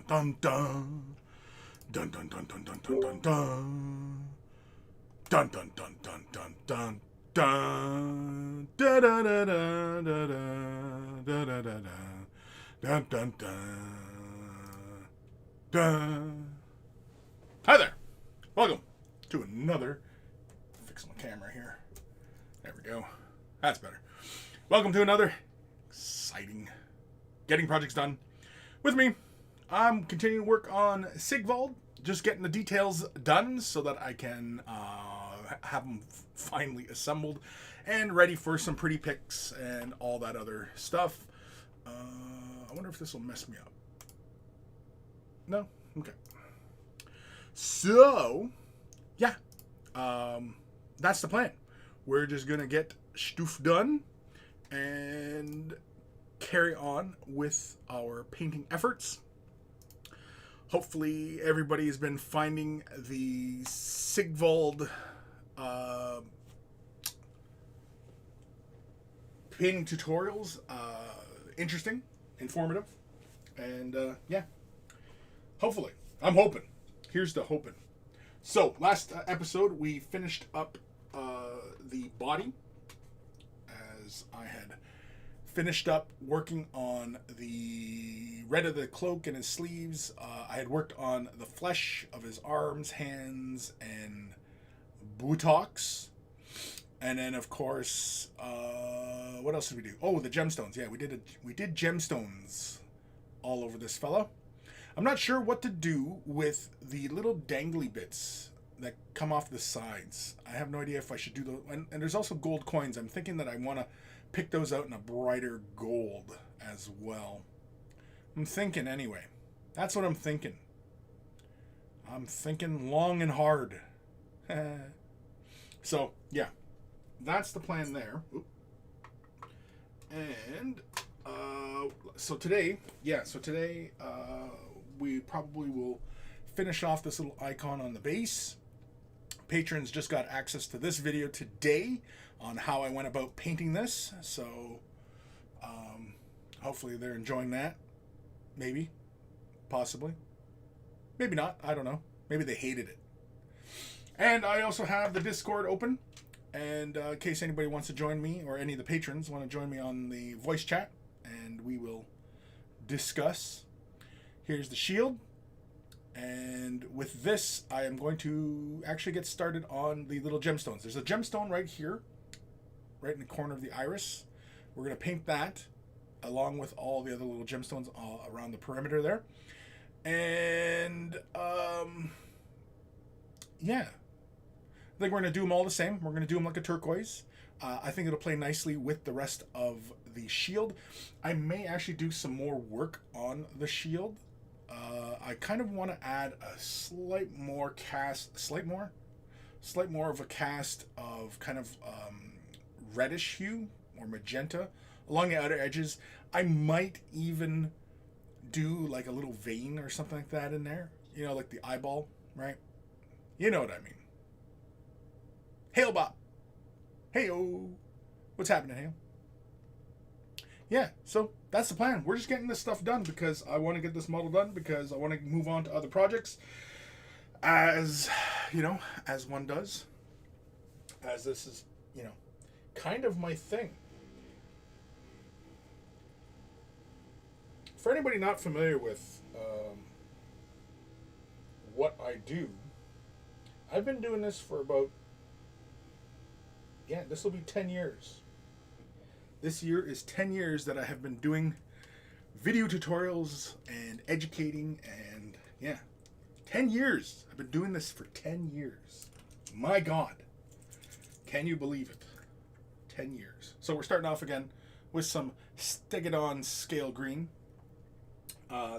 dun dun dun dun dun dun dun dun dun dun dun dun dun dun dun dun dun da da da da da da da da da dun dun dun dun. Hi there, welcome to another. Fix my camera here. There we go. That's better. Welcome to another exciting getting projects done with me. I'm continuing to work on Sigvald, just getting the details done so that I can have them finally assembled and ready for some pretty pics and all that other stuff. I wonder if this will mess me up. No? Okay. So, yeah. That's the plan. We're just going to get stuff done and carry on with our painting efforts. Hopefully everybody has been finding the Sigvald painting tutorials interesting, informative, and yeah, hopefully. I'm hoping. Here's the hoping. So, last episode we finished up the body, as I had finished up working on the red of the cloak and his sleeves. I had worked on the flesh of his arms, hands, and buttocks. And then, of course, what else did we do? Oh, the gemstones. Yeah, we did gemstones all over this fella. I'm not sure what to do with the little dangly bits that come off the sides. I have no idea if I should do those. And there's also gold coins. I'm thinking that I want to pick those out in a brighter gold as well. I'm thinking anyway. That's what I'm thinking. I'm thinking long and hard. So, yeah. That's the plan there. Oop. And, so today, we probably will finish off this little icon on the base. Patrons just got access to this video today on how I went about painting this, so hopefully they're enjoying that. Maybe, possibly, maybe not, I don't know. Maybe they hated it. And I also have the Discord open, and in case anybody wants to join me, or any of the patrons want to join me on the voice chat, and we will discuss. Here's the shield. And with this, I am going to actually get started on the little gemstones. There's a gemstone right here, right in the corner of the iris. We're going to paint that along with all the other little gemstones all around the perimeter there. And, yeah. I think we're going to do them all the same. We're going to do them like a turquoise. I think it'll play nicely with the rest of the shield. I may actually do some more work on the shield. I kind of want to add a slight more of a cast of kind of reddish hue or magenta along the outer edges. I might even do like a little vein or something like that in there. You know, like the eyeball, right? You know what I mean. Hail Bop. Hey-o. What's happening, Hail? Yeah, so that's the plan. We're just getting this stuff done because I want to get this model done, because I want to move on to other projects, as, you know, as one does. As this is, you know, kind of my thing. For anybody not familiar with what I do, I've been doing this for about, yeah, this will be 10 years. This year is 10 years that I have been doing video tutorials and educating, and yeah, 10 years. I've been doing this for 10 years. My God. Can you believe it? 10 years. So we're starting off again with some Stegodon Scale Green.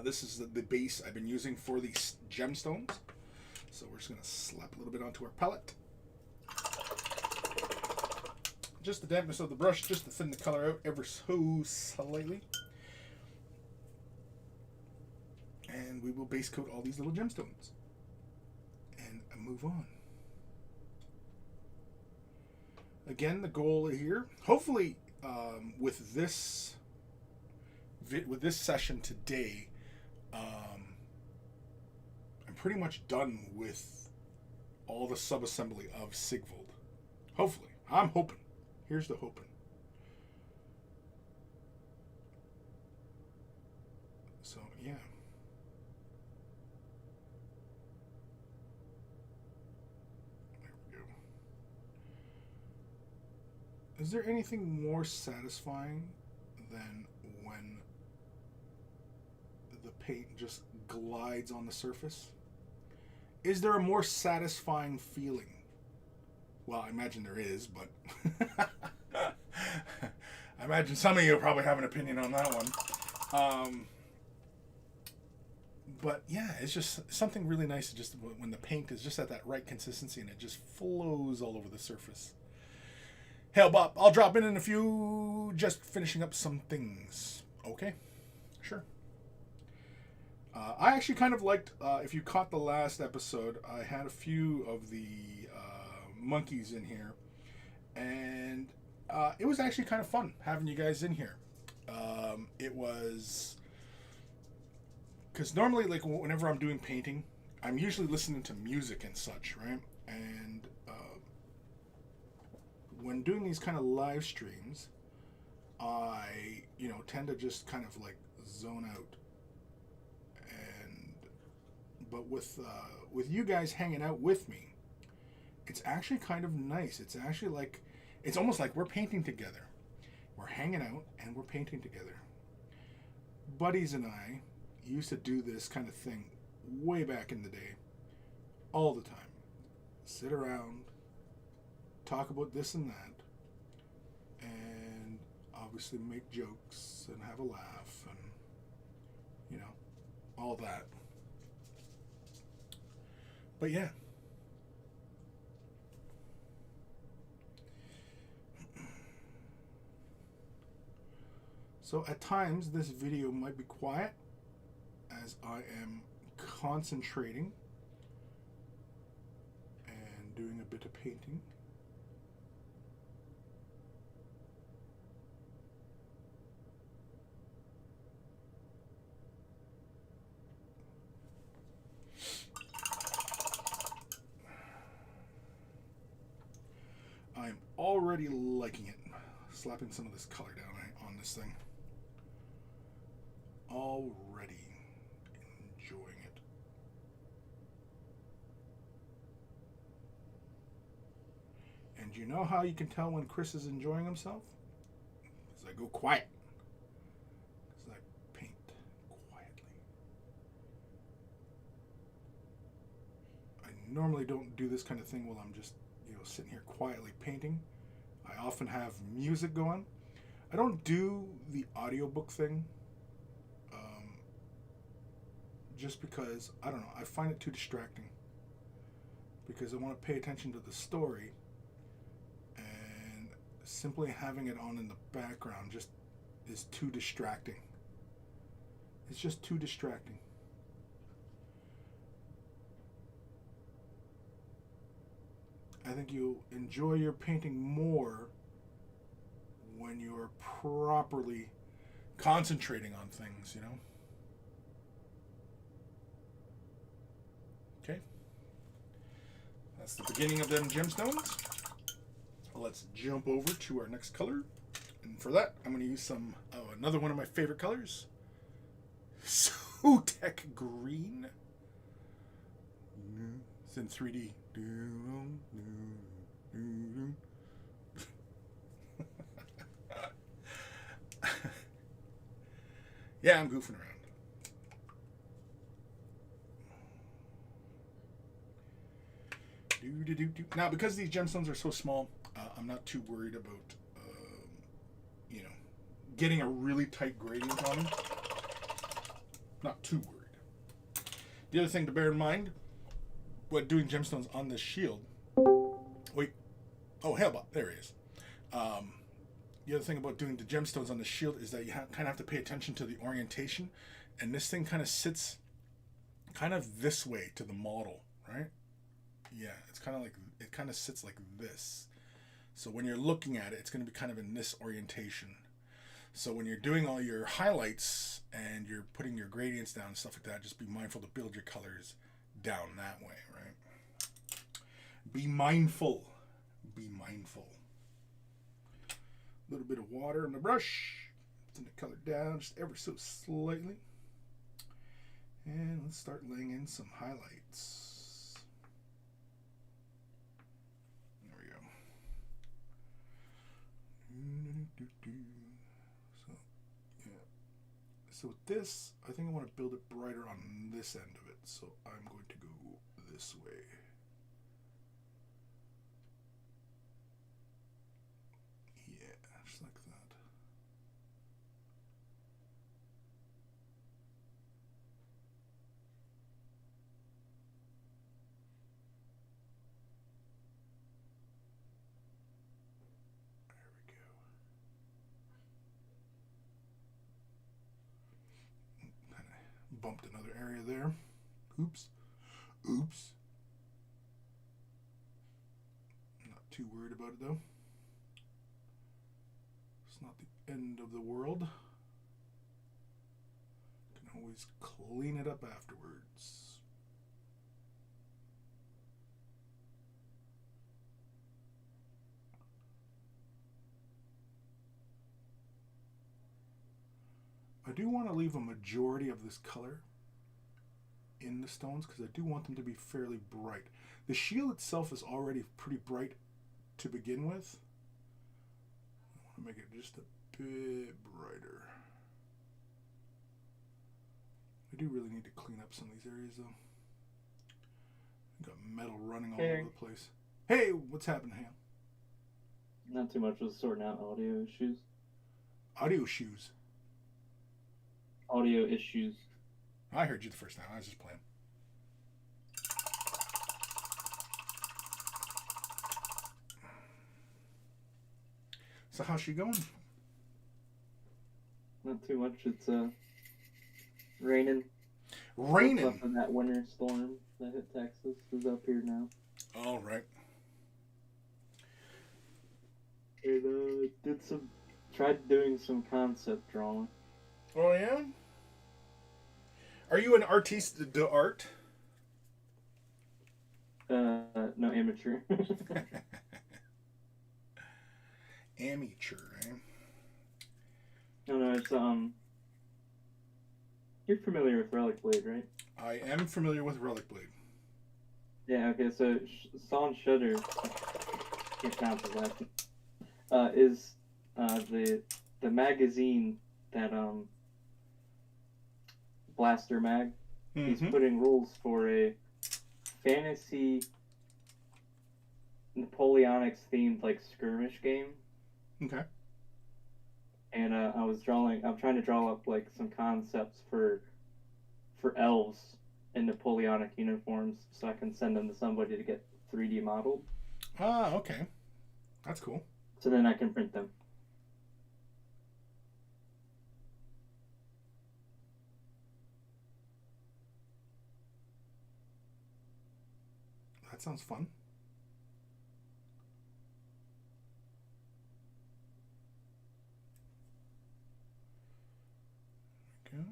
This is the base I've been using for these gemstones. So we're just going to slap a little bit onto our palette. Just the dampness of the brush, just to thin the color out ever so slightly. And we will base coat all these little gemstones. And move on. Again, the goal here, hopefully with this session today, pretty much done with all the sub-assembly of Sigvald. Hopefully. I'm hoping. Here's the hoping. So, yeah. There we go. Is there anything more satisfying than when the paint just glides on the surface? Is there a more satisfying feeling? Well, I imagine there is, but I imagine some of you probably have an opinion on that one. But yeah, it's just something really nice just when the paint is just at that right consistency and it just flows all over the surface. Hell, Bob, I'll drop in a few, just finishing up some things. Okay, sure. I actually kind of liked, if you caught the last episode, I had a few of the monkeys in here, and it was actually kind of fun having you guys in here. It was, because normally, like, whenever I'm doing painting, I'm usually listening to music and such, right? And when doing these kind of live streams, I, tend to just kind of like zone out. But with you guys hanging out with me, it's actually kind of nice. It's actually like, it's almost like we're painting together. We're hanging out and we're painting together. Buddies and I used to do this kind of thing way back in the day, all the time. Sit around, talk about this and that, and obviously make jokes and have a laugh and, all that. But yeah. So at times this video might be quiet as I am concentrating and doing a bit of painting. I'm already liking it. Slapping some of this color down on this thing. Already enjoying it. And you know how you can tell when Chris is enjoying himself? Because I go quiet. Because I paint quietly. I normally don't do this kind of thing while I'm just sitting here quietly painting. I often have music going. I don't do the audiobook thing just because, I don't know, I find it too distracting because I want to pay attention to the story, and simply having it on in the background just is too distracting. It's just too distracting. I think you'll enjoy your painting more when you're properly concentrating on things, Okay. That's the beginning of them gemstones. Let's jump over to our next color. And for that, I'm going to use another one of my favorite colors. Sotek Green. It's in 3D. Yeah, I'm goofing around. Now, because these gemstones are so small, I'm not too worried about, getting a really tight gradient on them. Not too worried. The other thing to bear in mind, when doing gemstones on this shield, wait, oh, hell, there he is. The other thing about doing the gemstones on the shield is that you kind of have to pay attention to the orientation, and this thing kind of sits kind of this way to the model, right? Yeah, it's kind of like, it kind of sits like this. So when you're looking at it, it's going to be kind of in this orientation. So when you're doing all your highlights and you're putting your gradients down and stuff like that, just be mindful to build your colors down that way, right? Be mindful. Be mindful. A little bit of water in the brush. Thin the color down just ever so slightly. And let's start laying in some highlights. There we go. So, yeah. So with this, I think I want to build it brighter on this end of it. So I'm going to go this way. Yeah, just like that. Bumped another area there. Oops. Oops. Not too worried about it though. It's not the end of the world. Can always clean it up afterwards. I do want to leave a majority of this color in the stones because I do want them to be fairly bright. The shield itself is already pretty bright to begin with. I want to make it just a bit brighter. I do really need to clean up some of these areas though. Got metal running all over the place. Hey, what's happening, Ham? Not too much. Was sorting out audio issues. Audio shoes. Audio issues. I heard you the first time. I was just playing. So how's she going? Not too much. It's raining. Raining? Up in that winter storm that hit Texas is up here now. All right. And tried doing some concept drawing. Oh yeah? Are you an artiste d'art? No, amateur. Amateur, eh? No, it's you're familiar with Relic Blade, right? I am familiar with Relic Blade. Yeah, okay, so Son Shutter, can't pronounce his last name, is the magazine that Blaster Mag. Mm-hmm. He's putting rules for a fantasy Napoleonics themed like skirmish game. Okay. And I'm trying to draw up like some concepts for elves in Napoleonic uniforms so I can send them to somebody to get 3D modeled. Ah, okay. That's cool. So then I can print them. That sounds fun. Okay.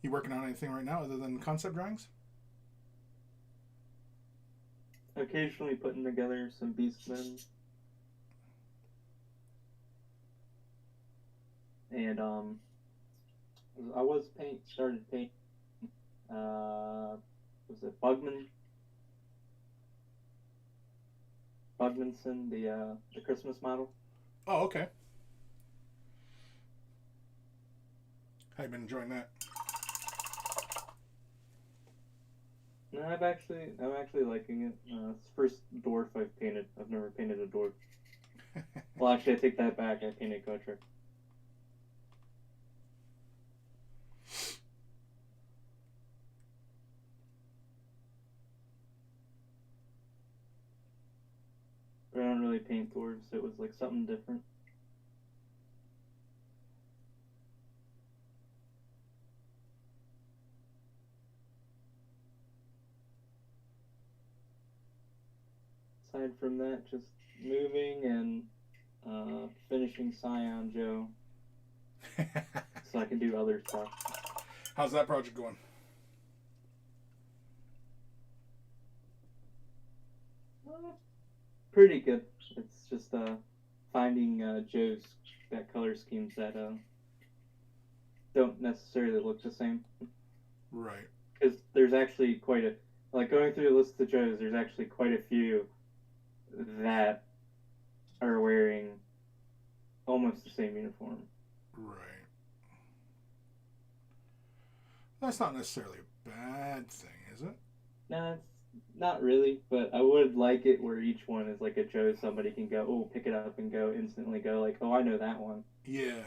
You working on anything right now other than concept drawings? Occasionally putting together some beastmen. And I started painting was it Bugmanson, the Christmas model. Oh, okay. How you been enjoying that? No, I'm actually liking it. It's the first dwarf I've painted. I've never painted a dwarf. Well, actually, I take that back. I painted Kotrek. But I don't really paint dwarves. It was like something different. Aside from that, just moving and finishing Scion Joe so I can do other stuff. How's that project going? Pretty good. It's just finding Joe's that color schemes that don't necessarily look the same. Right. Because there's actually quite a going through the list of Joes. There's actually quite a few that are wearing almost the same uniform. Right. That's not necessarily a bad thing, is it? No, it's not really, but I would like it where each one is like a Joe somebody can go, oh, pick it up and go instantly go like, oh, I know that one. Yeah.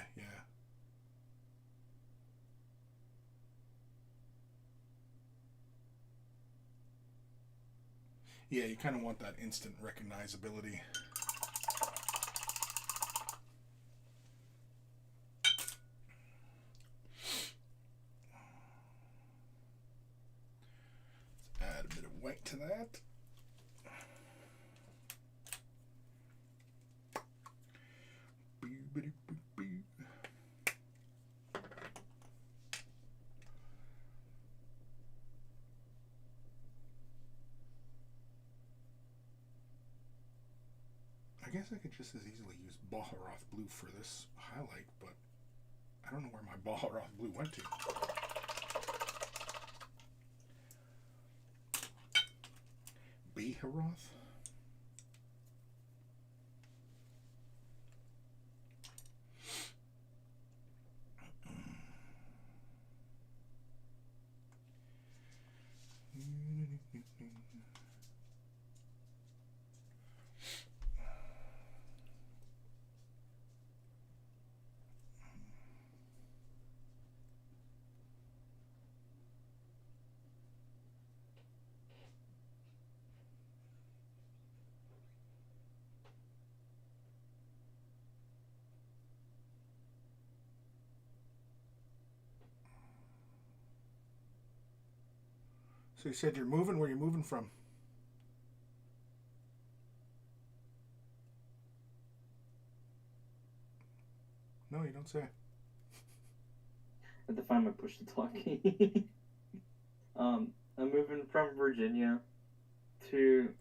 Yeah, you kind of want that instant recognizability. Let's add a bit of white to that. I guess I could just as easily use Baharoth blue for this highlight, but I don't know where my Baharoth blue went to. Baharoth? So you said you're moving? Where are you moving from? No, you don't say. I have to find my push to talk key. I'm moving from Virginia to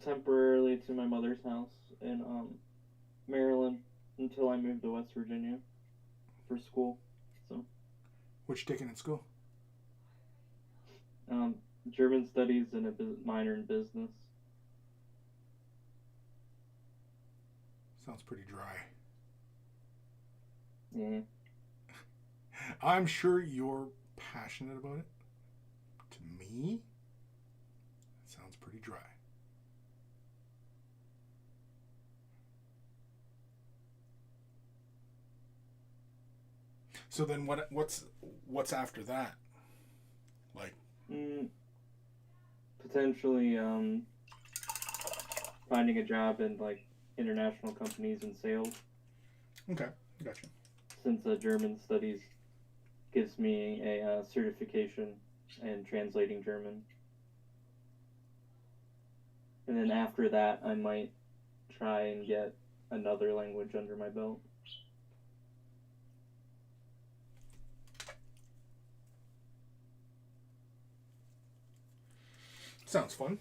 temporarily to my mother's house in Maryland until I move to West Virginia for school. So. What you taking in school? German studies and a minor in business. Sounds pretty dry. Yeah. I'm sure you're passionate about it. To me, it sounds pretty dry. So then what's after that? Like potentially finding a job in like international companies in sales. Okay, gotcha. Since German studies gives me a certification in translating German. And then after that, I might try and get another language under my belt. Sounds fun.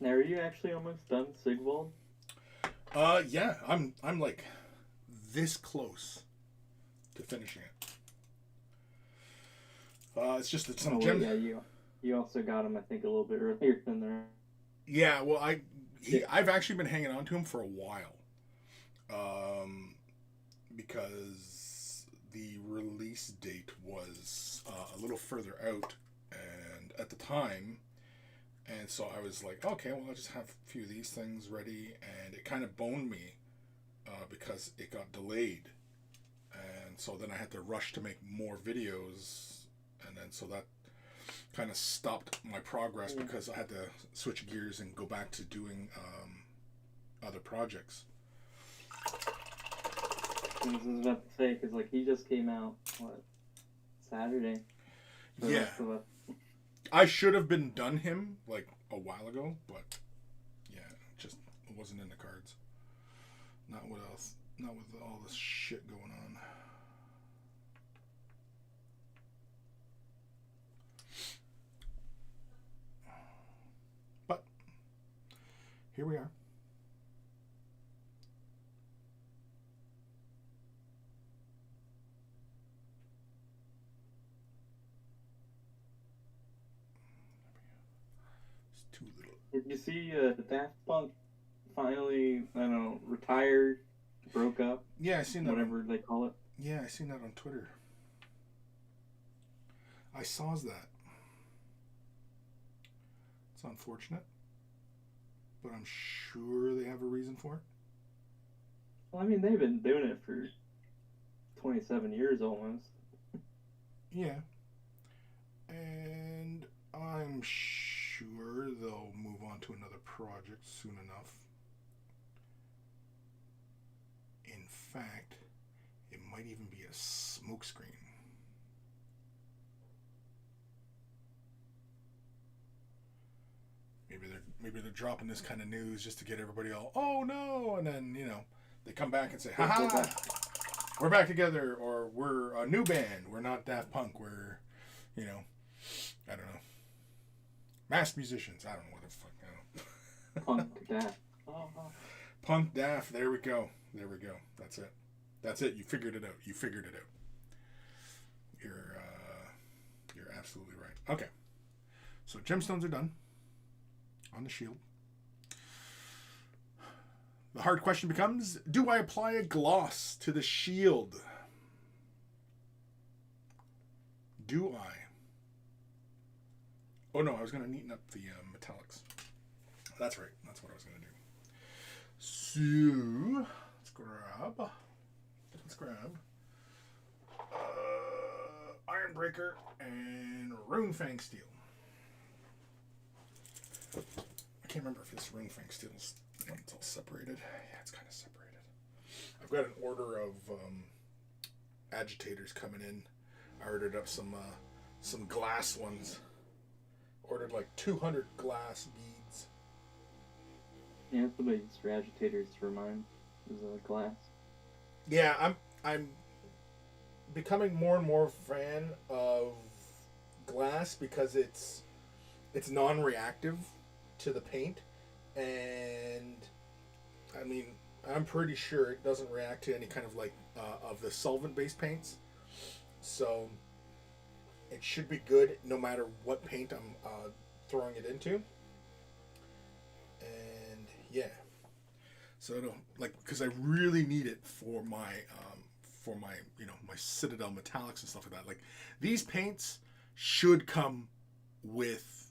Now, are you actually almost done, Sigvald? Yeah, I'm like this close to finishing it. It's just that some gem. Yeah, you also got him, I think, a little bit earlier than there. Yeah, well, I've actually been hanging on to him for a while, because the release date was a little further out, and at the time. And so I was like, okay, well, I'll just have a few of these things ready. And it kind of boned me because it got delayed. And so then I had to rush to make more videos. And then so that kind of stopped my progress because I had to switch gears and go back to doing other projects. I was about to say, because, like, he just came out, what, Saturday? Yeah. I should have been done him, like, a while ago, but, yeah, just it wasn't in the cards. Not with all this shit going on. But, here we are. Did you see Daft Punk finally, I don't know, retired, broke up? Yeah, I seen that. Whatever they call it. Yeah, I seen that on Twitter. I saw that. It's unfortunate, but I'm sure they have a reason for it. Well, I mean, they've been doing it for 27 years almost. Yeah. And I'm sure they'll move on to another project soon enough. In fact, it might even be a smokescreen. Maybe they're dropping this kind of news just to get everybody all, oh no, and then, you know, they come back and say, haha, we're back together, or we're a new band, we're not Daft Punk, we're, you know, I don't know, masked musicians, I don't know what the fuck, I don't know. Punk Daft. Punk Daft, there we go, that's it, you figured it out, you're absolutely right. Okay, so gemstones are done on the shield. The hard question becomes, do I apply a gloss to the shield? Do I? Oh no, I was going to neaten up the metallics. That's right, that's what I was going to do. So, let's grab Ironbreaker and Runefang Steel. I can't remember if this Runefang Steel is it's all separated. Yeah, it's kind of separated. I've got an order of agitators coming in. I ordered up some glass ones. Ordered like 200 glass beads. Yeah, that's what I use for agitators for mine. Is glass. Yeah, I'm becoming more and more a fan of glass because it's non-reactive to the paint, and I mean, I'm pretty sure it doesn't react to any kind of like of the solvent-based paints, so it should be good no matter what paint I'm throwing it into. And yeah, so it'll, like, because I really need it for my you know, my Citadel metallics and stuff like that. Like, these paints should come with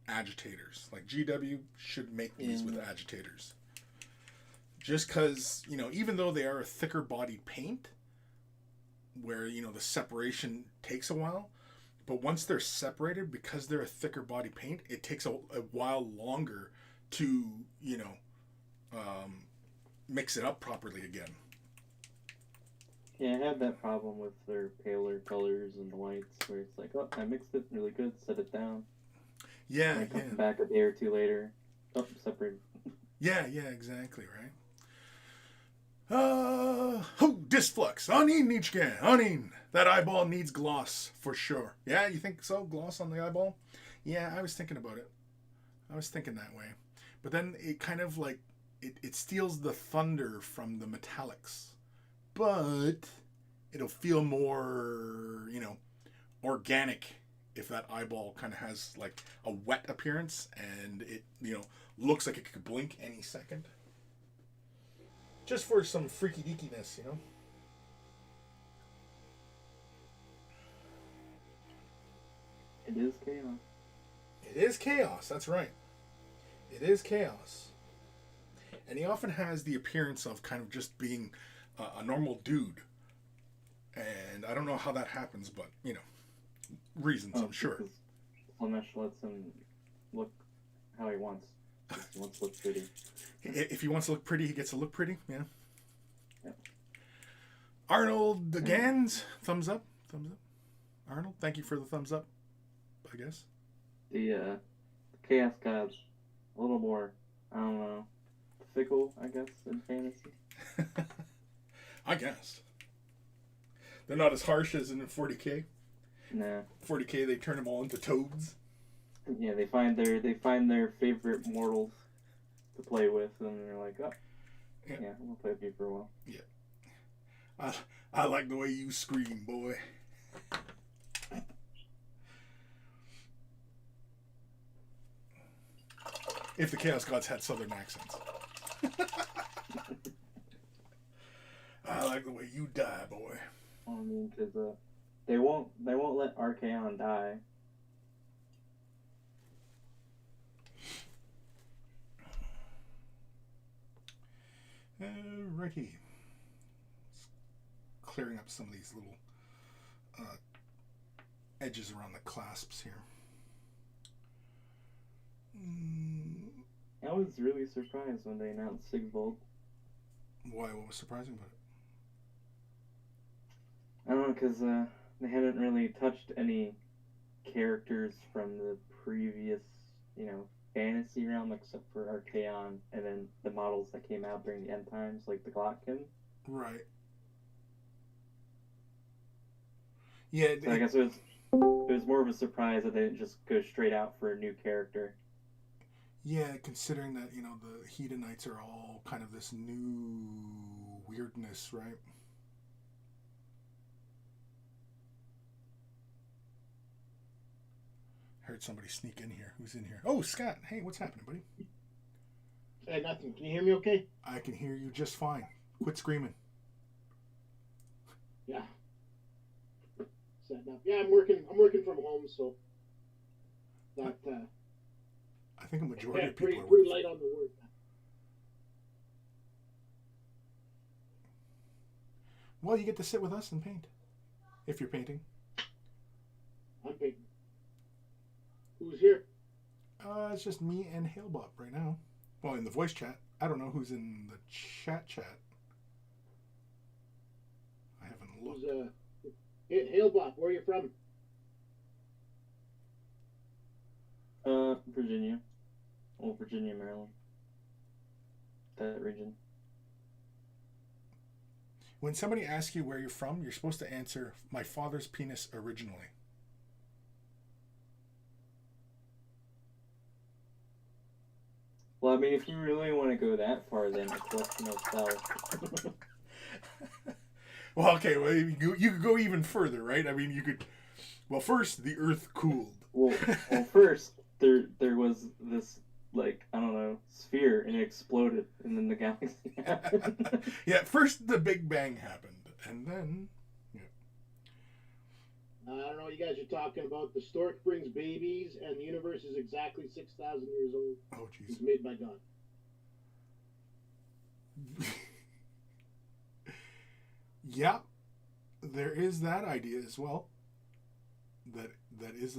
agitators. Like, GW should make these with agitators. Just because, you know, even though they are a thicker bodied paint, where, you know, the separation takes a while, but once they're separated, because they're a thicker body paint, it takes a while longer to, you know, mix it up properly again. Yeah, I have that problem with their paler colors and the whites, where it's like, oh, I mixed it really good, set it down. Yeah, and I come back a day or two later, oh, separated. Yeah, exactly, right? Disflux. Anin Nichke. Anin. That eyeball needs gloss, for sure. Yeah, you think so? Gloss on the eyeball? Yeah, I was thinking about it. I was thinking that way. But then it kind of like, it steals the thunder from the metallics. But it'll feel more, you know, organic if that eyeball kind of has like a wet appearance and it, you know, looks like it could blink any second. Just for some freaky deakiness, you know? It is chaos. It is chaos, that's right. It is chaos. And he often has the appearance of kind of just being a normal dude. And I don't know how that happens, but, you know, reasons, I'm sure. Slaanesh lets him look how he wants. He wants to look pretty. If he wants to look pretty, he gets to look pretty. Yeah. Yep. Arnold the Gans, thumbs up. Thumbs up. Arnold, thank you for the thumbs up, I guess. The Chaos Gods, a little more, I don't know, fickle, I guess, in fantasy. I guess. They're not as harsh as in 40k. Nah. 40k, they turn them all into toads. Yeah, they find their favorite mortals to play with, and they're like, oh, yeah, I'm gonna play with you for a while. Yeah. I like the way you scream, boy. If the Chaos Gods had southern accents. I like the way you die, boy. I mean, because they won't let Archaon die. Righty. Clearing up some of these little edges around the clasps here. I was really surprised when they announced Sigvald. Why? What was surprising about it? I don't know, because they hadn't really touched any characters from the previous, fantasy realm, except for Archaon, and then the models that came out during the end times, like the Glotkin. Right. Yeah. So I guess it was more of a surprise that they didn't just go straight out for a new character. Yeah, considering that, the Hedonites are all kind of this new weirdness, right? Heard somebody sneak in here. Who's in here? Oh, Scott. Hey, what's happening, buddy? Hey, nothing. Can you hear me okay? I can hear you just fine. Quit screaming. Yeah. Setting up. Yeah, I'm working from home, so that I think a majority of people pretty are working. light on the word. Well, you get to sit with us and paint. If you're painting. I'm painting. Who's here? It's just me and Halebop right now. Well, in the voice chat. I don't know who's in the chat. I haven't looked. Who's Halebop, where are you from? Virginia. Old Virginia, Maryland. That region. When somebody asks you where you're from, you're supposed to answer, my father's penis originally. Well, I mean, if you really want to go that far, then a collection of cells. Well, okay, well, you could go even further, right? I mean, you could... Well, first, the Earth cooled. Well, first, there was this, I don't know, sphere, and it exploded, and then the galaxy happened. Yeah, first the Big Bang happened, and then... Yeah. I don't know what you guys are talking about. The stork brings babies, and the universe is exactly 6,000 years old. Oh, jeez. It's made by God. Yeah, there is that idea as well. That is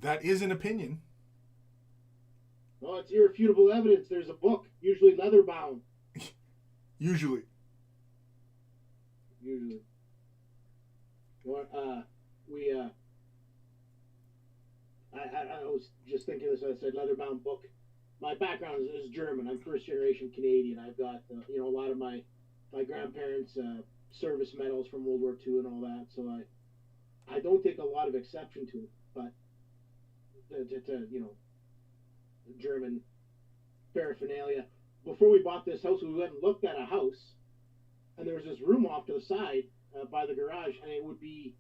that is an opinion. Well, it's irrefutable evidence. There's a book, usually leather bound. Usually. I was just thinking this. I said leather bound book. My background is German. I'm first generation Canadian. I've got a lot of my grandparents' service medals from World War II and all that. So I don't take a lot of exception to it. But German paraphernalia. Before we bought this house, we went and looked at a house, and there was this room off to the side by the garage, and it would be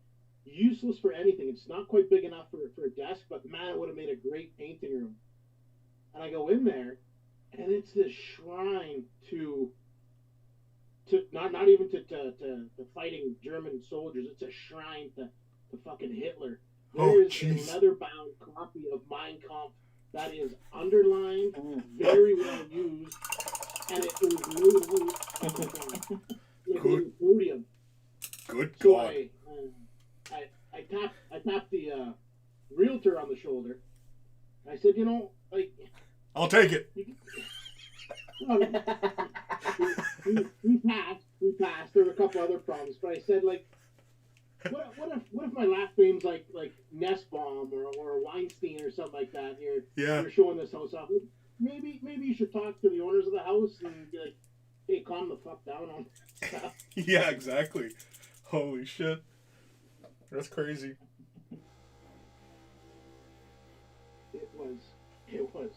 useless for anything. It's not quite big enough for a desk, but man, it would have made a great painting room. And I go in there, and it's this shrine to not even to fighting German soldiers. It's a shrine to fucking Hitler. There's a leather-bound copy of Mein Kampf that is underlined, very well used, and it was made with podium. Good So God. I tapped the realtor on the shoulder. I said, you know, like, I'll take it. well, we passed. There were a couple other problems, but I said, like, what if my last name's like Nussbaum or Weinstein or something like that? You're showing this house off. Maybe you should talk to the owners of the house and be like, hey, calm the fuck down on stuff. Yeah, exactly. Holy shit. That's crazy. It was.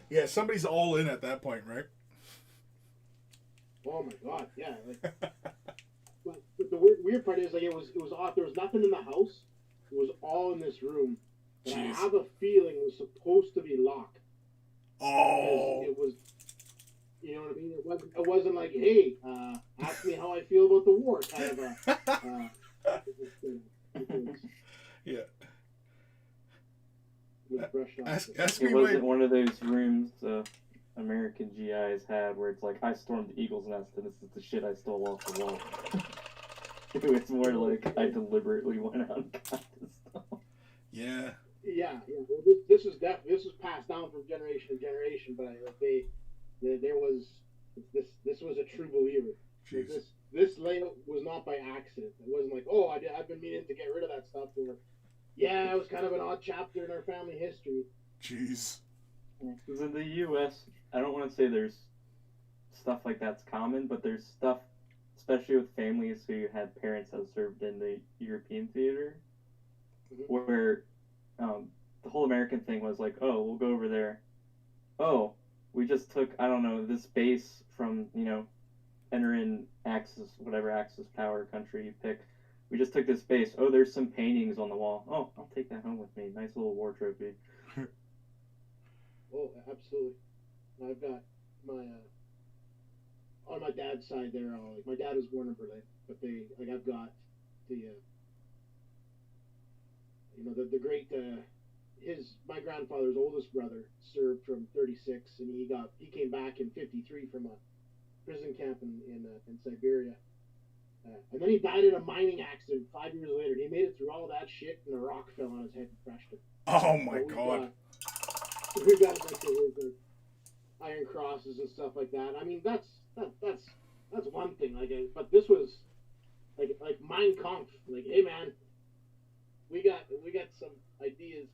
Yeah, somebody's all in at that point, right? Oh my god, yeah. Like, but the weird part is, like, it was off. There was nothing in the house. It was all in this room. And I have a feeling it was supposed to be locked. Oh. It was, you know what I mean? It wasn't like, hey, ask me how I feel about the war, kind of a. Yeah. Ask me. It wasn't one of those rooms American GIs had where it's like, I stormed the Eagle's Nest and this is the shit I stole off the wall. It's more like I deliberately went out and got this stuff. Yeah. Yeah. Well, this was passed down from generation to generation, but there was this was a true believer. Like, this layout was not by accident. It wasn't like, oh, I've been meaning to get rid of that stuff, or yeah, it was kind of an odd chapter in our family history. Jeez. Because in the U.S., I don't want to say there's stuff like that's common, but there's stuff, especially with families who had parents that served in the European theater, where the whole American thing was like, oh, we'll go over there. Oh, we just took, I don't know, this base from, enter in Axis, whatever Axis power country you pick. We just took this base. Oh, there's some paintings on the wall. Oh, I'll take that home with me. Nice little war trophy. Oh, absolutely. I've got my on my dad's side there. Like, my dad was born in Berlin, but I've got the the great my grandfather's oldest brother served from 36, and he came back in 53 from a prison camp in Siberia. And then he died in a mining accident 5 years later. He made it through all that shit, and a rock fell on his head and crushed him. Oh my god. We've got a bunch of iron crosses and stuff like that. I mean, that's one thing. But this was like Mein Kampf. Like, hey man, we got some ideas.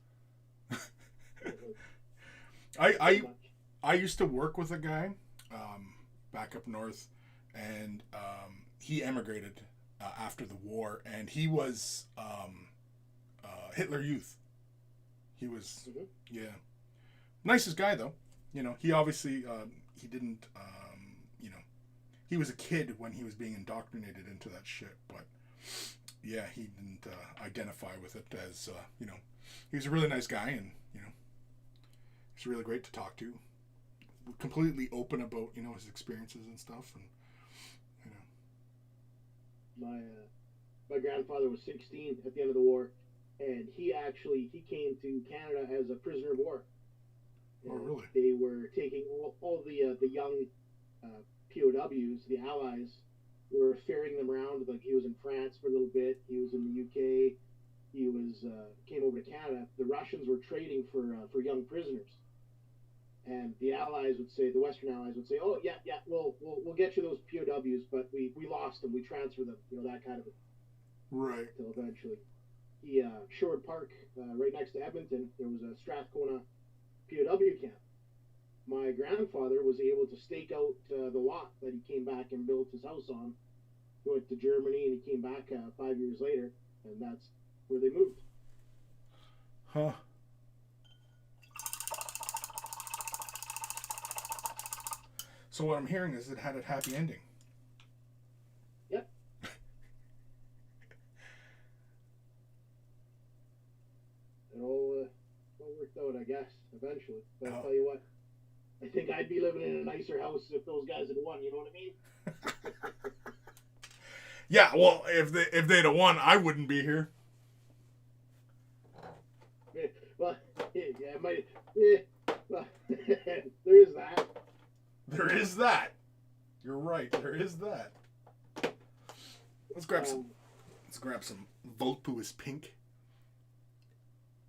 I used to work with a guy back up north, and he emigrated after the war, and he was Hitler Youth. He was nicest guy though. He obviously he didn't he was a kid when he was being indoctrinated into that shit, but yeah, he didn't identify with it as he was a really nice guy, and he's really great to talk to, completely open about his experiences and stuff. And my grandfather was 16 at the end of the war, and he came to Canada as a prisoner of war. Oh, really? They were taking all the young POWs, the Allies, were ferrying them around. Like, he was in France for a little bit. He was in the UK. He came over to Canada. The Russians were trading for young prisoners, and the Allies would say, the Western Allies would say, "Oh yeah, we'll get you those POWs, but we lost them. We transferred them." That kind of it. Right. Until eventually, Sherwood Park, right next to Edmonton, there was a Strathcona POW camp. My grandfather was able to stake out the lot that he came back and built his house on. He went to Germany, and he came back 5 years later, and that's where they moved. Huh. So what I'm hearing is it had a happy ending. Yep. It all worked out, I guess, eventually. But I'll tell you what, I think I'd be living in a nicer house if those guys had won. You know what I mean? Yeah. Well, if they'd have won, I wouldn't be here. Well, yeah, it might. Yeah, well, there is that. There is that. You're right. There is that. Let's grab some. Let's grab some Vulpus pink.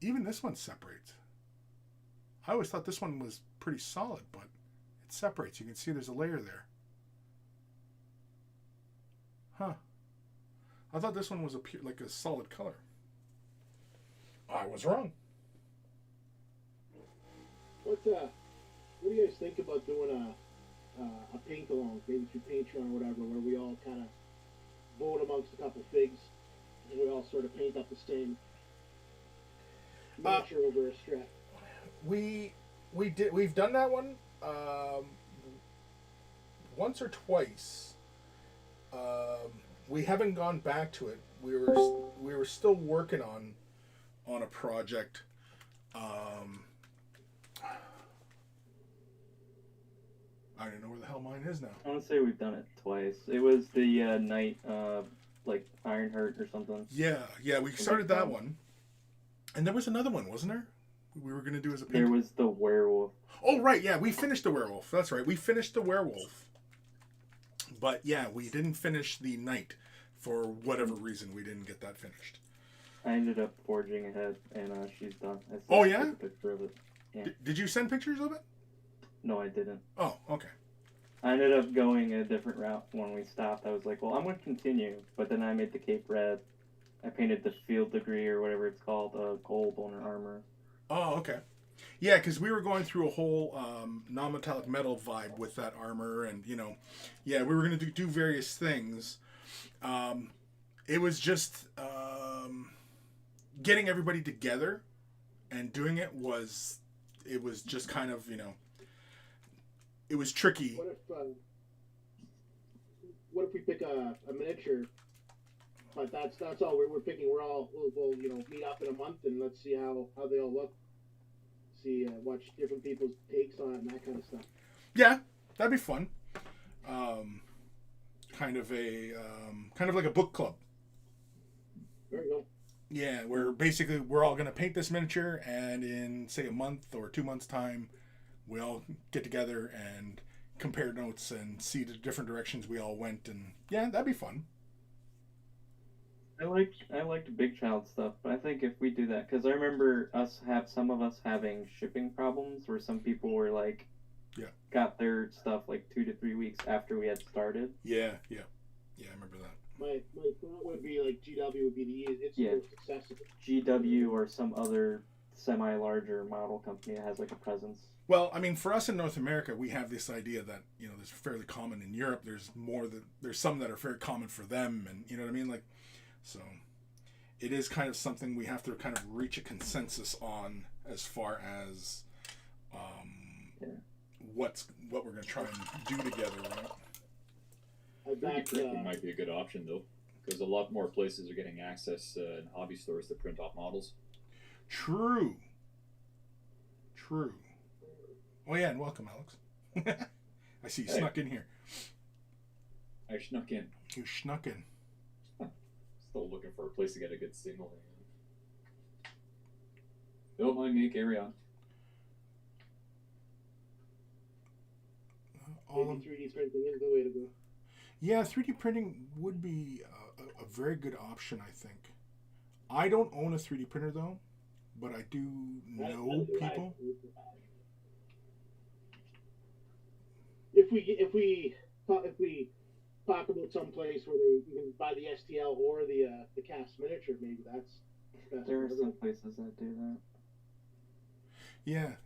Even this one separates. I always thought this one was pretty solid, but it separates. You can see there's a layer there. Huh. I thought this one was like a solid color. I was wrong. What do you guys think about doing a paint along, maybe through Patreon or whatever, where we all kind of vote amongst a couple figs and we all sort of paint up the same miniature over a strap? We've done that one once or twice. We haven't gone back to it. We were still working on a project. I don't know where the hell mine is now. I want to say we've done it twice. It was the night, like Ironheart or something. Yeah, we started that one. And there was another one, wasn't there? We were going to do as a paint. There was the Werewolf. Oh, right, yeah, we finished the Werewolf. That's right, we finished the Werewolf. But yeah, we didn't finish the Knight. For whatever reason, we didn't get that finished. I ended up forging ahead, and she's done. Oh, yeah? Took a picture of it. Yeah. Did you send pictures of it? No, I didn't. Oh, okay. I ended up going a different route when we stopped. I was like, well, I'm going to continue. But then I made the Cape Red. I painted the Field Degree, or whatever it's called, gold on her armor. Oh, okay. Yeah, because we were going through a whole non-metallic metal vibe with that armor, and, we were going to do various things. It was just getting everybody together and doing it was just kind of, it was tricky. What if we pick a miniature? But that's all we're picking. We'll meet up in a month and let's see how they all look. See, watch different people's takes on it and that kind of stuff. Yeah, that'd be fun. Kind of like a book club. There you go. Yeah, we're all going to paint this miniature, and in, say, a month or 2 months' time, we all get together and compare notes and see the different directions we all went, and yeah, that'd be fun. I liked Big Child stuff, but I think if we do that, because I remember some of us having shipping problems where some people were like, got their stuff like 2 to 3 weeks after we had started. Yeah, I remember that. My thought would be like GW would be the easiest. It's most accessible. GW or some other semi-larger model company that has like a presence. Well, I mean, for us in North America, we have this idea that there's fairly common in Europe. There's some that are very common for them, and you know what I mean, like. So, it is kind of something we have to kind of reach a consensus on as far as what we're going to try and do together, right? 3D printing might be a good option, though, because a lot more places are getting access in hobby stores to print off models. True. Oh, yeah, and welcome, Alex. I see you snuck in here. I snuck in. You snuck in. Still looking for a place to get a good signal. Don't mind me, carry on. Maybe 3D printing is the way to go. Yeah, 3D printing would be a very good option, I think. I don't own a 3D printer, though, but I do know people. If we talk about some place where you can buy the STL or the cast miniature, maybe that's best. There are some places that do that. Yeah.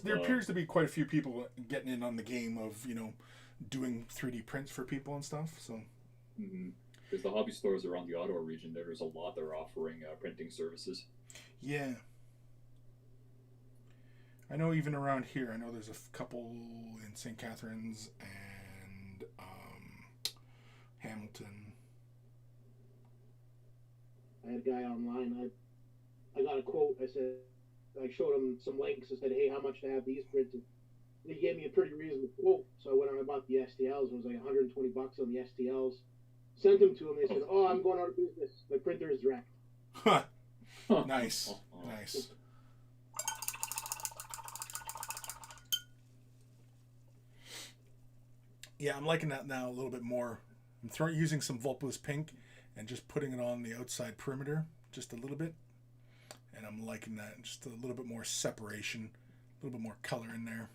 There appears to be quite a few people getting in on the game of doing 3D prints for people and stuff. So. Because the hobby stores around the Ottawa region, there's a lot that are offering printing services. Yeah. I know even around here, I know there's a couple in St. Catharines and Hamilton. I had a guy online. I got a quote. I showed him some links. I said, hey, how much to have these printed? And he gave me a pretty reasonable quote. So I went out and bought the STLs. It was like $120 on the STLs. Sent them to him. They said, oh, I'm going out of business. My printer is wrecked. Huh. Nice. Nice. Yeah, I'm liking that now a little bit more. I'm using some Vulpus pink and just putting it on the outside perimeter just a little bit. And I'm liking that. Just a little bit more separation, a little bit more color in there.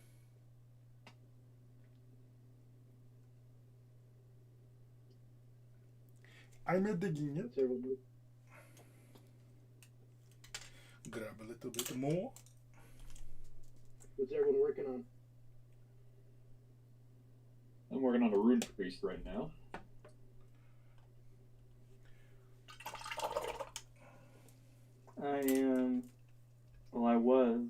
I'm digging it. Grab a little bit more. What's everyone working on? I'm working on a rune priest right now. I was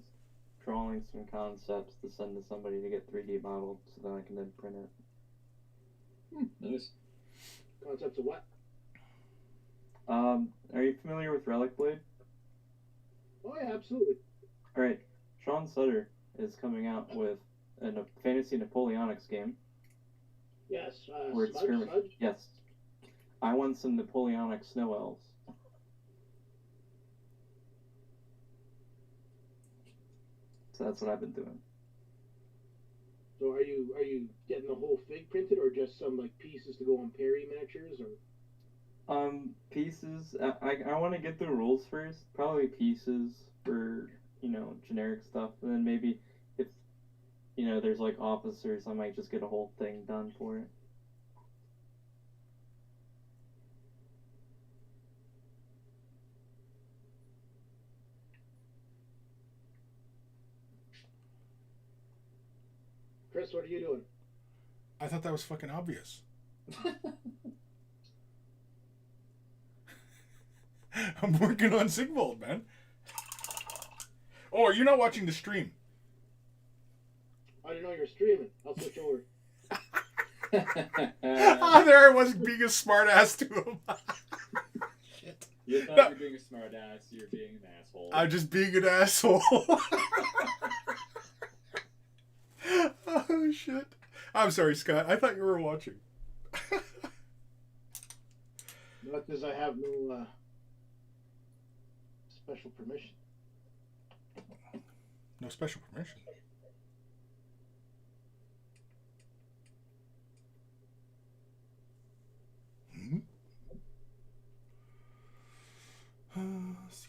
drawing some concepts to send to somebody to get 3D modeled so that I can then print it. Nice. Concepts of what? Are you familiar with Relic Blade? Oh yeah, absolutely. Alright, Sean Sutter is coming out with a fantasy Napoleonics game. Yes. Where it's skirmish. Yes. I want some Napoleonic snow elves. So that's what I've been doing. So are you getting the whole fig printed, or just some like pieces to go on Perry miniatures, or? Pieces. I want to get the rules first. Probably pieces for generic stuff, and then maybe if there's like officers, I might just get a whole thing done for it. Chris, what are you doing? I thought that was fucking obvious. I'm working on Sigvald, man. Oh, you're not watching the stream. I didn't know you were streaming. I'll switch over. There I was being a smart ass to him. Shit. You thought you're being a smart ass, you're being an asshole. I'm just being an asshole. Oh, shit. I'm sorry, Scott. I thought you were watching. Not because I have no special permission. No special permission. So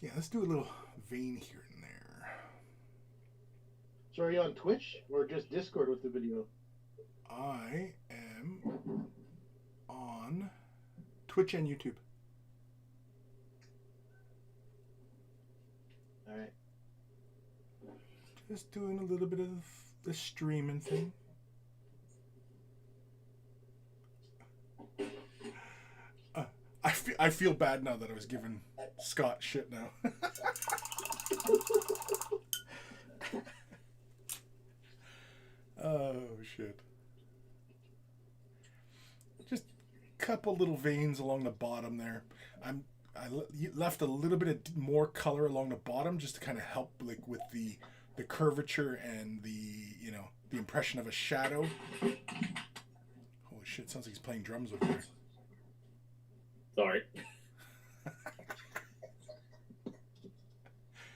yeah, let's do a little vein here and there. So are you on Twitch or just Discord with the video? I am on Twitch and YouTube. All right. Just doing a little bit of the streaming thing. I feel bad now that I was giving Scott shit now. Oh shit. Just a couple little veins along the bottom there. I left a little bit of more color along the bottom just to kind of help like with the curvature and the the impression of a shadow. Holy shit, sounds like he's playing drums over there. Sorry.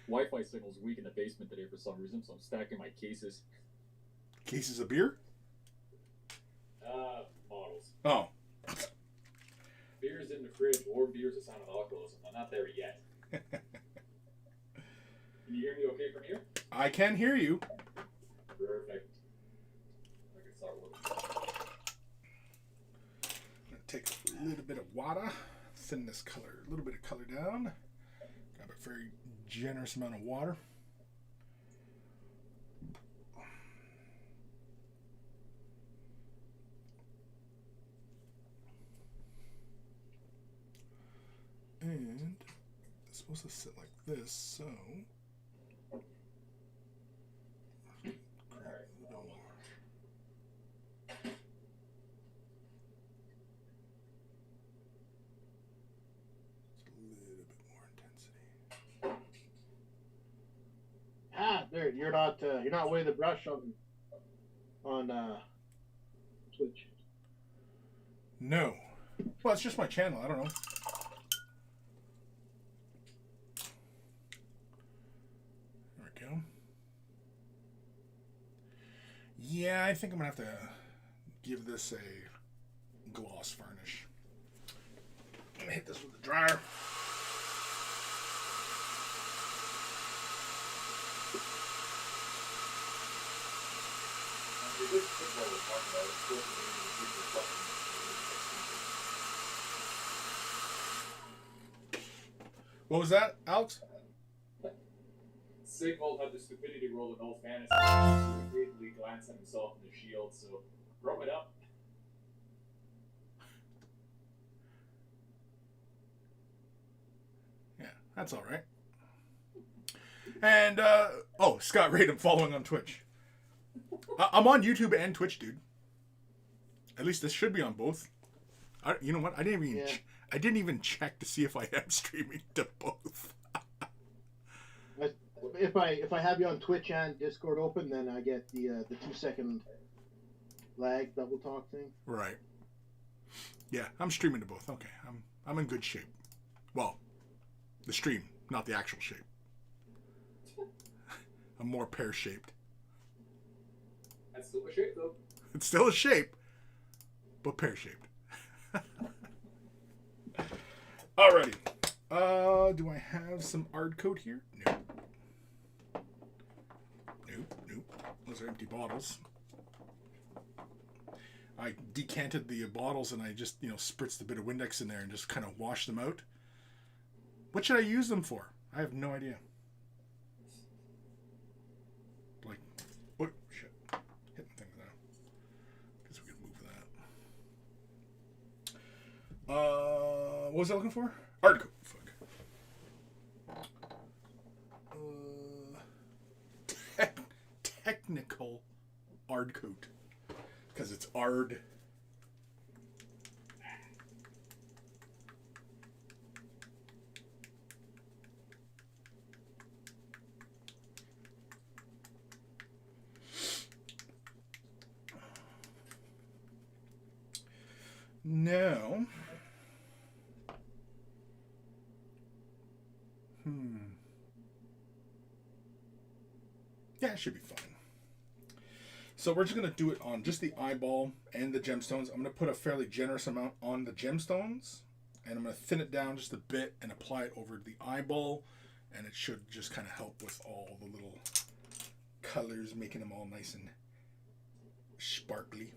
Wi-Fi signal's weak in the basement today for some reason, so I'm stacking my cases. Cases of beer? Models. Oh. Beer's in the fridge, or beer's a sign of alcoholism. I'm not there yet. Can you hear me okay from here? I can hear you. Perfect. I can start working. I'm going to take a little bit of water, thin this color, a little bit of color down. Grab a very generous amount of water. And it's supposed to sit like this, so grab a little more. Just a little bit more intensity. Ah, there. You're not way the brush on Twitch. No. Well, it's just my channel. I don't know. There we go. Yeah, I think I'm going to have to give this a gloss varnish. I'm gonna hit this with the dryer. What was that, Alex? Sigvald had the stupidity roll in Old Fantasy. He repeatedly glanced at himself in the shield, so rope it up. Yeah, that's all right. And, Scott Raid, I'm following on Twitch. I'm on YouTube and Twitch, dude. At least this should be on both. You know what? I didn't even check to see if I am streaming to both. If I have you on Twitch and Discord open, then I get the 2-second lag double talk thing. Right. Yeah, I'm streaming to both. Okay, I'm in good shape. Well, the stream, not the actual shape. I'm more pear-shaped. That's still a shape, though. It's still a shape, but pear-shaped. Alrighty. Do I have some Ard coat here? No. Nope. Those are empty bottles. I decanted the bottles and I just, spritzed a bit of Windex in there and just kind of washed them out. What should I use them for? I have no idea. Like, oh, shit. Hitting things now. Guess we can move that. What was I looking for? Ard coat. Fuck. Technical Ard coat. Because it's Ard. Now, yeah, it should be fine. So we're just going to do it on just the eyeball and the gemstones. I'm going to put a fairly generous amount on the gemstones, and I'm going to thin it down just a bit and apply it over the eyeball, and it should just kind of help with all the little colors, making them all nice and sparkly.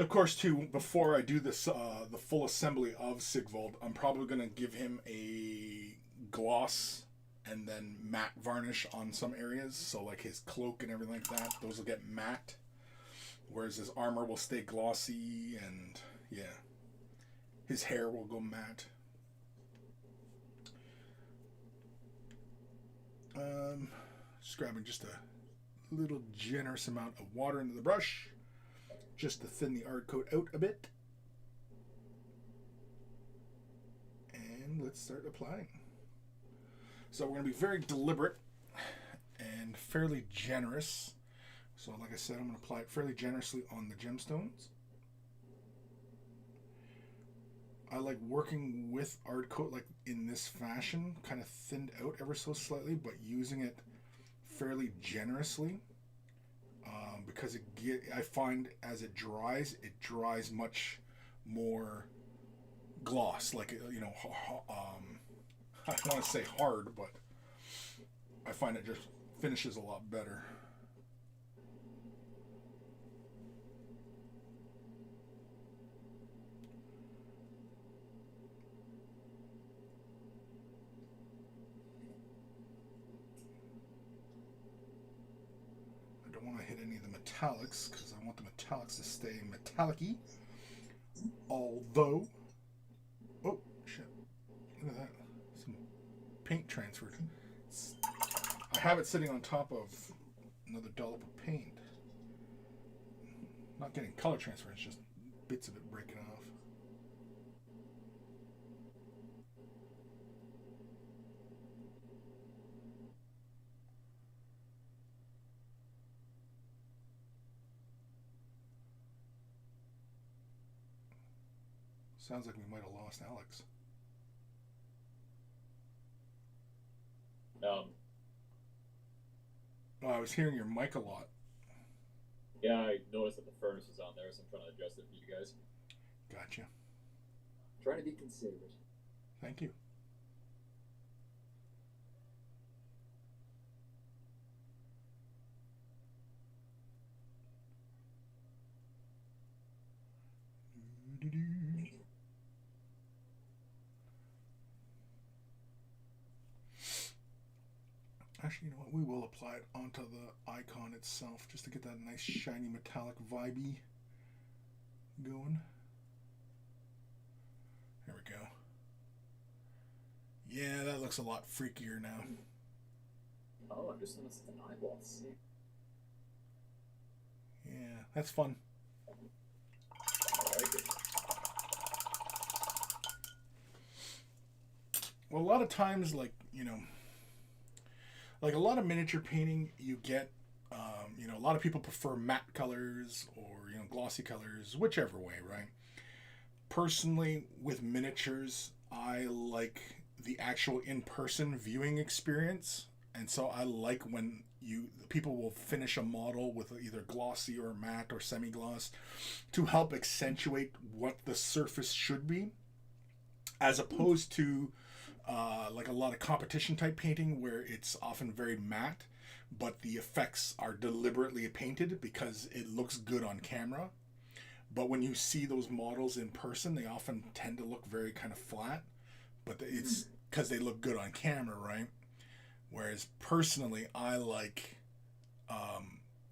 Of course, too, before I do this, the full assembly of Sigvald, I'm probably going to give him a gloss and then matte varnish on some areas. So, like his cloak and everything like that, those will get matte. Whereas his armor will stay glossy and, yeah, his hair will go matte. Just grabbing just a little generous amount of water into the brush. Just to thin the Ard coat out a bit. And let's start applying. So we're going to be very deliberate and fairly generous. So like I said, I'm going to apply it fairly generously on the gemstones. I like working with Ard coat like in this fashion, kind of thinned out ever so slightly, but using it fairly generously. Because I find as it dries much more gloss. Like, I don't want to say hard, but I find it just finishes a lot better. Want to hit any of the metallics because I want the metallics to stay metallic-y. Although, oh shit, look at that, some paint transferred. I have it sitting on top of another dollop of paint. Not getting color transfer, it's just bits of it breaking off. Sounds like we might have lost Alex. Oh, I was hearing your mic a lot. Yeah, I noticed that the furnace is on there, so I'm trying to adjust it for you guys. Gotcha. Trying to be considerate. Thank you. Actually, you know what? We will apply it onto the icon itself just to get that nice shiny metallic vibey going. There we go. Yeah, that looks a lot freakier now. Oh, I just noticed an eyeball. Yeah, that's fun. I like it. Well, a lot of times, like, you know, like a lot of miniature painting, you get, you know, a lot of people prefer matte colors or, you know, glossy colors, whichever way, right? Personally, with miniatures, I like the actual in-person viewing experience. And so I like when people will finish a model with either glossy or matte or semi-gloss to help accentuate what the surface should be, as opposed to like a lot of competition type painting where it's often very matte, but the effects are deliberately painted because it looks good on camera. But when you see those models in person, they often tend to look very kind of flat, but it's because they look good on camera, right? Whereas personally, I like,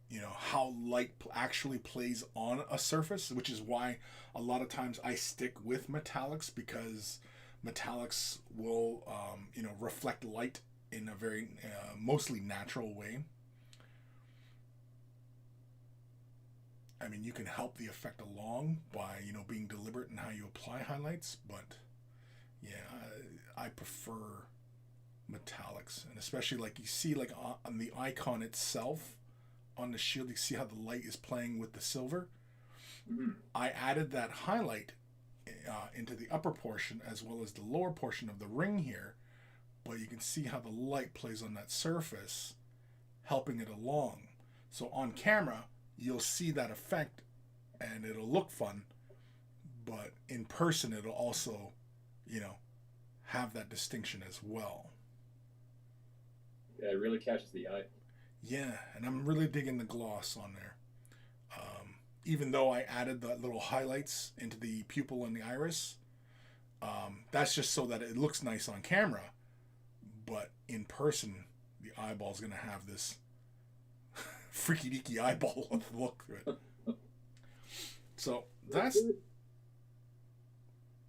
you know, how light actually plays on a surface, which is why a lot of times I stick with metallics, because metallics will, you know, reflect light in a very mostly natural way. I mean, you can help the effect along by, you know, being deliberate in how you apply highlights, but yeah, I prefer metallics, and especially like you see like on the icon itself on the shield, you see how the light is playing with the silver. I added that highlight into the upper portion as well as the lower portion of the ring here, but you can see how the light plays on that surface, helping it along. So on camera you'll see that effect and it'll look fun, but in person it'll also, you know, have that distinction as well. Yeah, it really catches the eye. Yeah, and I'm really digging the gloss on there. Even though I added the little highlights into the pupil and the iris, that's just so that it looks nice on camera, but in person, the eyeball's going to have this freaky deaky eyeball look to it. So that's,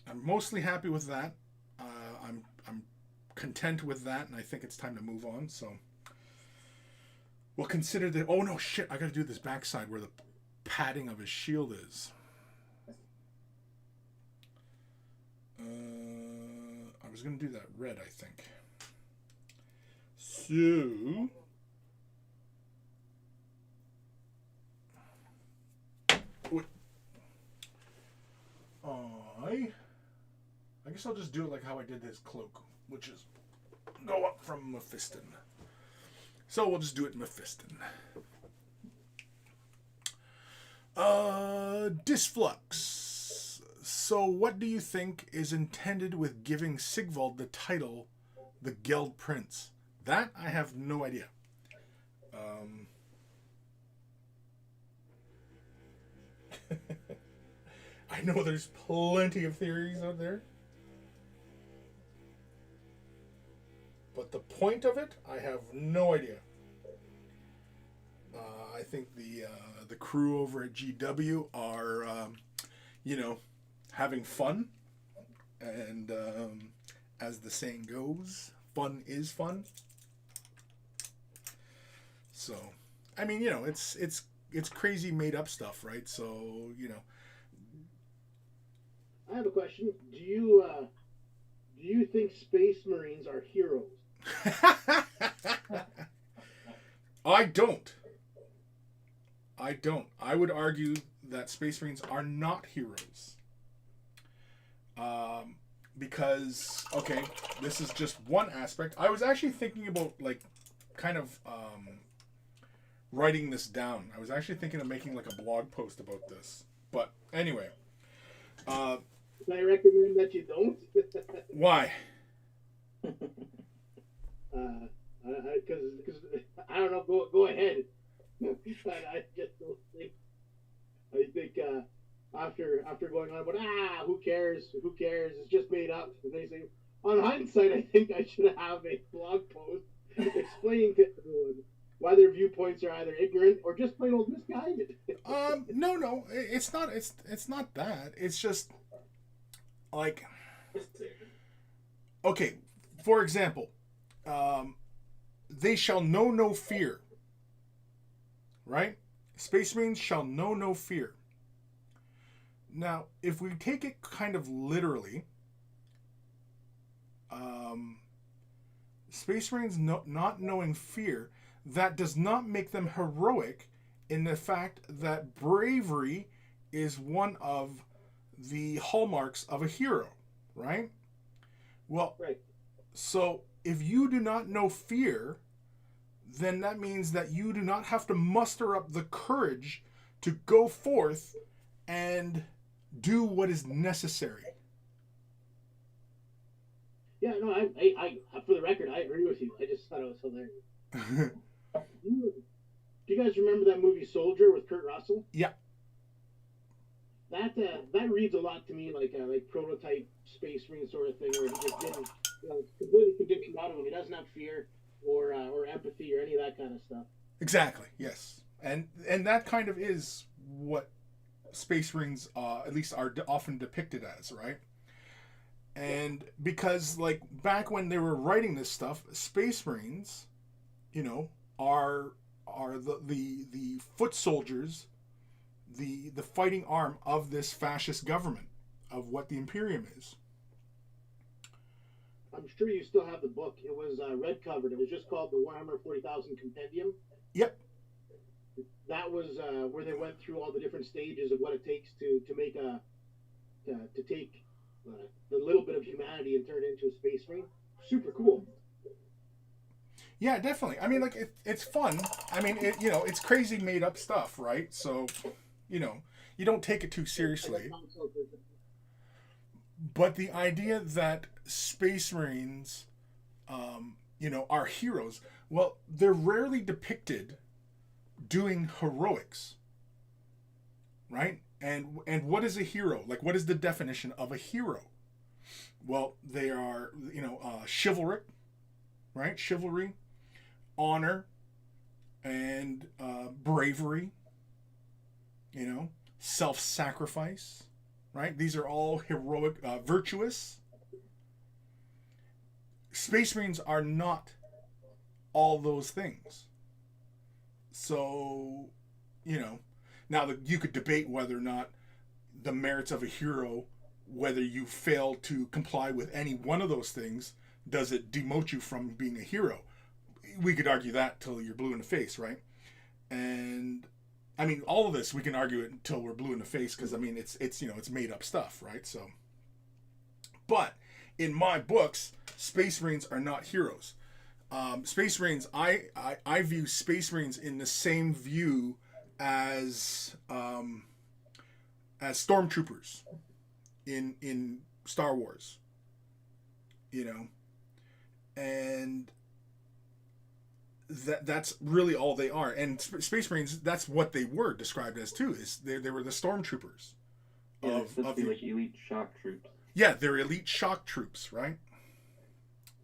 I'm mostly happy with that. I'm content with that, and I think it's time to move on. So we'll consider the, oh no, shit, I got to do this backside where the padding of his shield is. I was going to do that red, I think. So I guess I'll just do it like how I did his cloak, which is go up from Mephiston. So we'll just do it Mephiston. Disflux. So what do you think is intended with giving Sigvald the title the Geld Prince? That I have no idea. I know there's plenty of theories out there, but the point of it, I have no idea. I think the crew over at GW are, you know, having fun, and as the saying goes, fun is fun. So, I mean, you know, it's crazy made up stuff, right? So, you know. I have a question. Do you think Space Marines are heroes? I don't. I would argue that Space Marines are not heroes. because, okay, this is just one aspect. I was actually thinking about, like, kind of writing this down. I was actually thinking of making, like, a blog post about this. But anyway. I recommend that you don't. Why? Because I don't know. Go ahead. I just don't think. I think after going on, but who cares? Who cares? It's just made up. And they say, on hindsight, I think I should have a blog post explaining to everyone why their viewpoints are either ignorant or just plain old misguided. No, it's not. It's not that. It's just like, okay, for example, they shall know no fear. Right? Space Marines shall know no fear. Now, if we take it kind of literally, Space Marines not knowing fear, that does not make them heroic in the fact that bravery is one of the hallmarks of a hero, right? Well, right. So if you do not know fear, then that means that you do not have to muster up the courage to go forth and do what is necessary. Yeah, no, I for the record, I agree with you. I just thought it was hilarious. Do you guys remember that movie Soldier with Kurt Russell? Yeah. That reads a lot to me like prototype Space Marine sort of thing, where he just didn't, completely conditioned out of him. He doesn't have fear or empathy or any of that kind of stuff. Exactly. Yes, and that kind of is what Space Marines at least are often depicted as, right? And because, like, back when they were writing this stuff, Space Marines, are the foot soldiers, the fighting arm of this fascist government, of what the Imperium is. I'm sure you still have the book. It was red covered. It was just called the Warhammer 40,000 Compendium. Yep. That was where they went through all the different stages of what it takes to take the little bit of humanity and turn it into a Space Marine. Super cool. Yeah, definitely. I mean, like, it's fun. I mean, it's crazy made up stuff, right? So, you don't take it too seriously. But the idea that Space Marines, are heroes, well, they're rarely depicted doing heroics, right? And what is a hero? Like, what is the definition of a hero? Well, they are, chivalric, right? Chivalry, honor, and bravery, self-sacrifice, right? These are all heroic, virtuous. Space Marines are not all those things. So, now you could debate whether or not the merits of a hero, whether you fail to comply with any one of those things, does it demote you from being a hero? We could argue that till you're blue in the face, right? And I mean, all of this we can argue it until we're blue in the face, because I mean it's made up stuff, right? So, but in my books, Space Marines are not heroes. Space Marines, I view Space Marines in the same view as stormtroopers in Star Wars, and that's really all they are. And Space Marines, that's what they were described as too. Is they were the stormtroopers of like elite shock troops. Yeah, they're elite shock troops, right?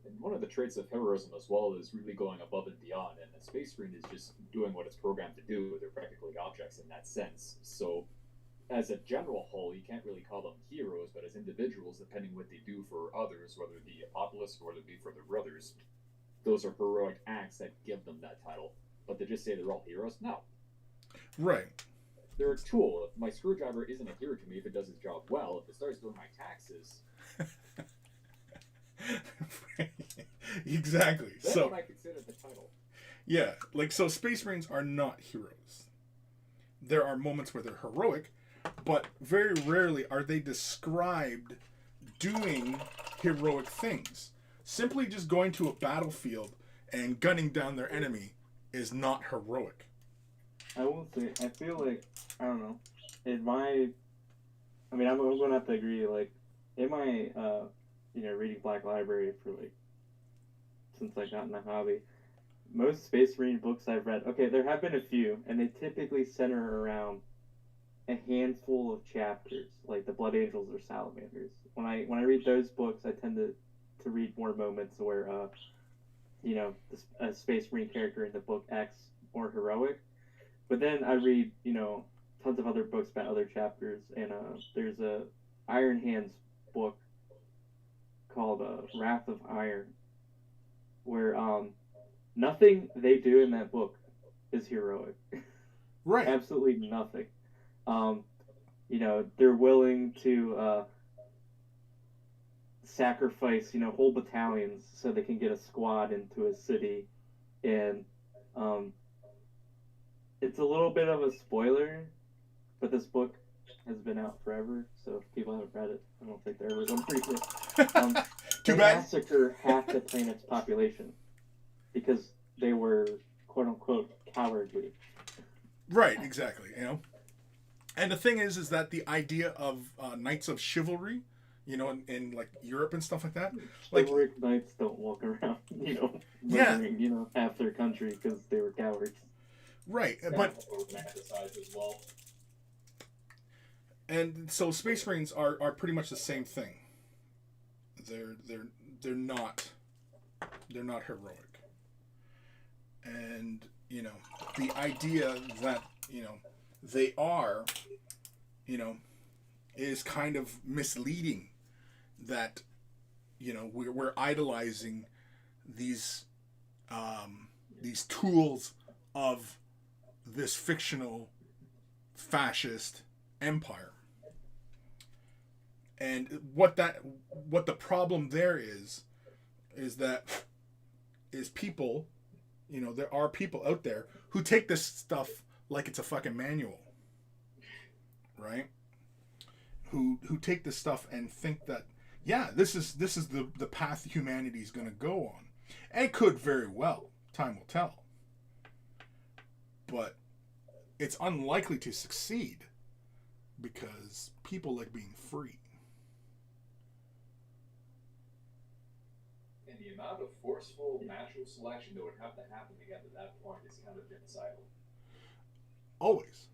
And one of the traits of heroism as well is really going above and beyond. And the Space Marine is just doing what it's programmed to do. They're practically objects in that sense. So, as a general whole, you can't really call them heroes, but as individuals, depending what they do for others, whether it be a populace or whether it be for their brothers, those are heroic acts that give them that title. But to just say they're all heroes, no. Right. They're a tool. My screwdriver isn't a hero to me if it does its job well. If it starts doing my taxes... Exactly. Then So I consider the title. Yeah, like, so Space Marines are not heroes. There are moments where they're heroic, but very rarely are they described doing heroic things. Simply just going to a battlefield and gunning down their enemy is not heroic. I will say, I feel like, I don't know, I'm going to have to agree, like, in my, reading Black Library for, like, since I got in the hobby, most Space Marine books I've read, okay, there have been a few, and they typically center around a handful of chapters, like the Blood Angels or Salamanders. When I read those books, I tend to read more moments where, a Space Marine character in the book X more heroic. But then I read, tons of other books about other chapters, and there's a Iron Hands book called Wrath of Iron, where nothing they do in that book is heroic. Right. Absolutely nothing. They're willing to sacrifice, whole battalions so they can get a squad into a city, and it's a little bit of a spoiler, but this book has been out forever, so if people haven't read it, I don't think they're ever going to read it. Too they bad. massacre half the planet's population because they were quote unquote cowardly. Right, exactly. And the thing is that the idea of knights of chivalry, in like Europe and stuff like that, like Chivalric knights don't walk around, murdering, half their country because they were cowards. right, but and so Space Marines are pretty much the same thing. They're not heroic, and the idea that they are, is kind of misleading. That we're idolizing these tools of this fictional fascist empire. And what the problem there is that people, there are people out there who take this stuff like it's a fucking manual, right? Who take this stuff and think that, yeah, this is the path humanity is going to go on, and it could very well. Time will tell, but it's unlikely to succeed because people like being free. And the amount of forceful natural selection that would have to happen to get to that point is kind of genocidal. Always.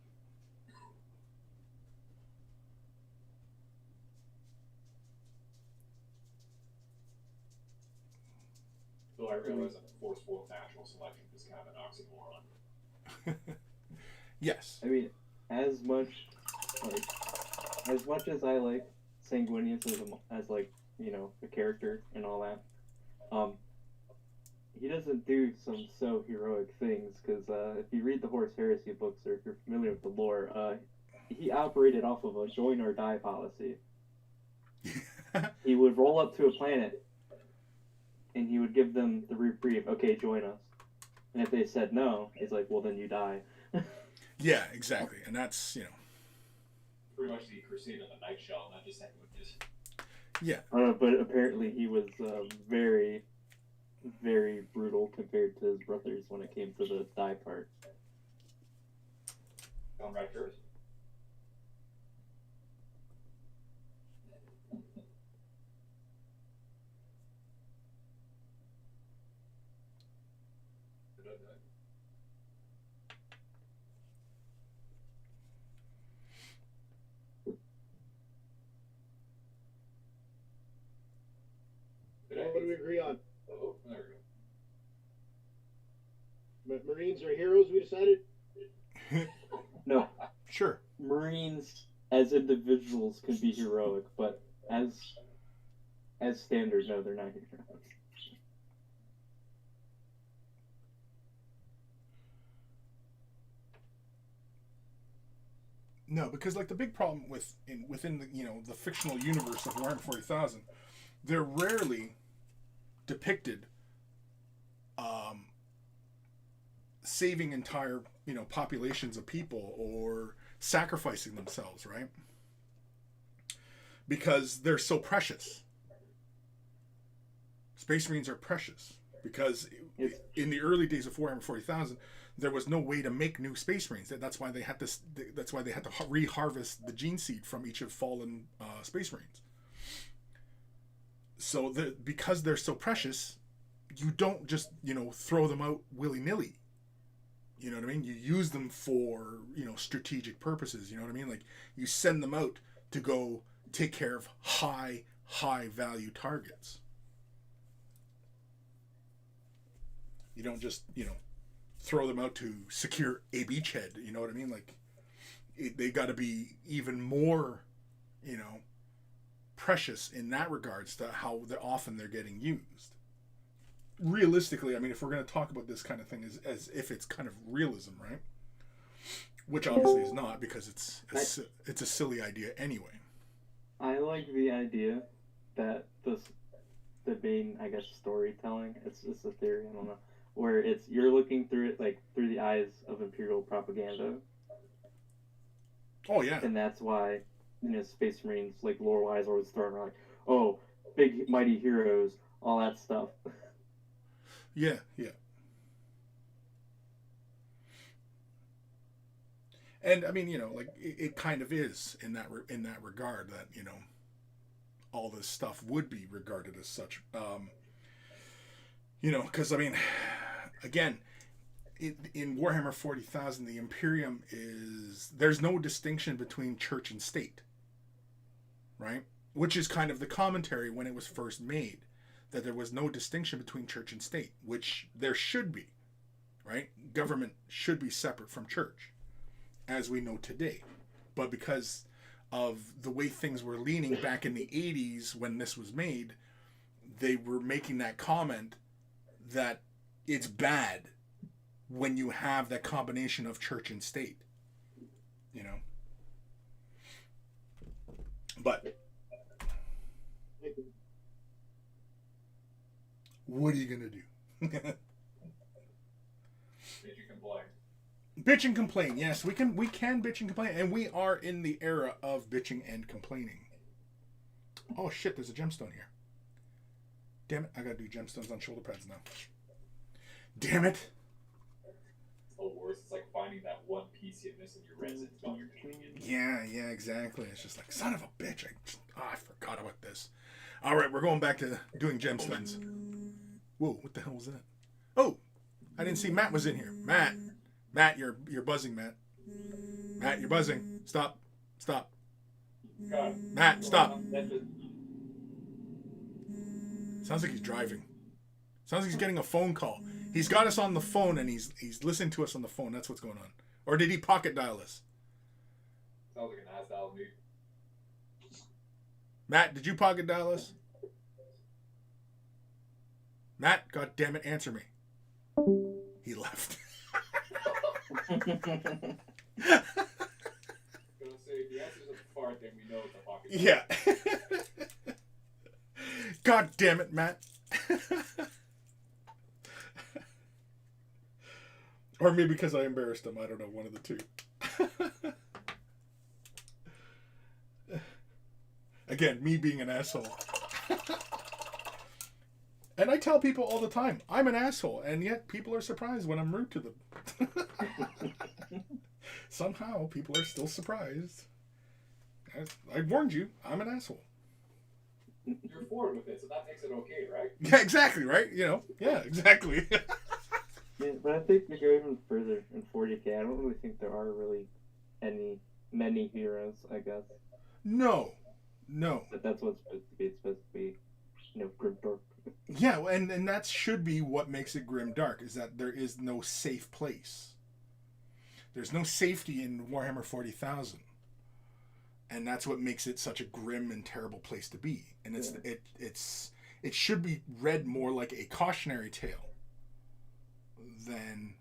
Though I realize that forceful natural selection is kind of an oxymoron. Yes. I mean, as much as I like Sanguinius as a character and all that, he doesn't do some so heroic things, because if you read the Horus Heresy books, or if you're familiar with the lore, he operated off of a join or die policy. He would roll up to a planet and he would give them the reprieve, okay, join us. And if they said no, he's like, well, then you die. Yeah, exactly. And that's, Pretty much the Crusade of the Night Shell, not just sandwiches. Yeah. But apparently he was very, very brutal compared to his brothers when it came to the die part. Downright curse. What do we agree on? Oh, there we go. Marines are heroes, we decided? No, Sure. Marines as individuals can be heroic, but as standard, no, they're not heroic. No, because like the big problem within the the fictional universe of Warhammer 40,000, they're rarely depicted saving entire populations of people or sacrificing themselves, right? Because they're so precious. Space Marines are precious because It's- in the early days of Warhammer 40,000, there was no way to make new Space Marines. That's why they had to. That's why they had to re-harvest the gene seed from each of fallen Space Marines. So because they're so precious, you don't just throw them out willy nilly. You know what I mean? You use them for strategic purposes. You know what I mean? Like you send them out to go take care of high value targets. You don't just throw them out to secure a beachhead. You know what I mean? Like they got to be even more precious in that regards to how often they're getting used. Realistically, I mean, if we're going to talk about this kind of thing as if it's kind of realism, right? Which obviously is not, because it's a silly idea anyway. I like the idea that the main, I guess, storytelling, it's just a theory, I don't know, where you're looking through it like through the eyes of Imperial propaganda. Oh yeah. And that's why Space Marines, like lore-wise, are always thrown around like, oh, big mighty heroes, all that stuff. Yeah. And I mean, like it kind of is in that regard that all this stuff would be regarded as such. Because I mean, again, in Warhammer 40,000, the Imperium there's no distinction between church and state, right? Which is kind of the commentary when it was first made, that there was no distinction between church and state, which there should be, right? Government should be separate from church, as we know today. But because of the way things were leaning back in the 80s when this was made, they were making that comment that it's bad when you have that combination of church and state, But what are you gonna do? Bitch and complain. Yes, we can bitch and complain, and we are in the era of bitching and complaining. Oh shit, there's a gemstone here. Damn it, I gotta do gemstones on shoulder pads now. Damn it. It's the worst. It's like finding that one piece you miss in your resin while you're doing it. Yeah, exactly. It's just like, son of a bitch, I forgot about this. Alright, we're going back to doing gemstones. Whoa, what the hell was that? Oh, I didn't see Matt was in here. Matt, you're buzzing, Matt. Matt, you're buzzing. Stop. God. Matt, stop. Sounds like he's driving. Sounds like he's getting a phone call. He's got us on the phone and he's listening to us on the phone. That's what's going on. Or did he pocket dial us? Sounds like an ass dial to me. Matt, did you pocket dial us? Matt, god damn it, answer me. He left. I'm gonna say if the answer's at the fart, then we know it's a pocket. Yeah. God damn it, Matt. Or maybe because I embarrassed him. I don't know, one of the two. Again, me being an asshole. And I tell people all the time, I'm an asshole, and yet people are surprised when I'm rude to them. Somehow, people are still surprised. I warned you, I'm an asshole. You're forward with it, so that makes it okay, right? Yeah, exactly, right? Yeah, exactly. Yeah, but I think to go even further in 40K, I don't really think there are really many heroes, I guess. No. But that's what it's supposed to be. It's supposed to be, grimdark. Yeah, and that should be what makes it grimdark, is that there is no safe place. There's no safety in Warhammer 40,000. And that's what makes it such a grim and terrible place to be. And it should be read more like a cautionary tale than,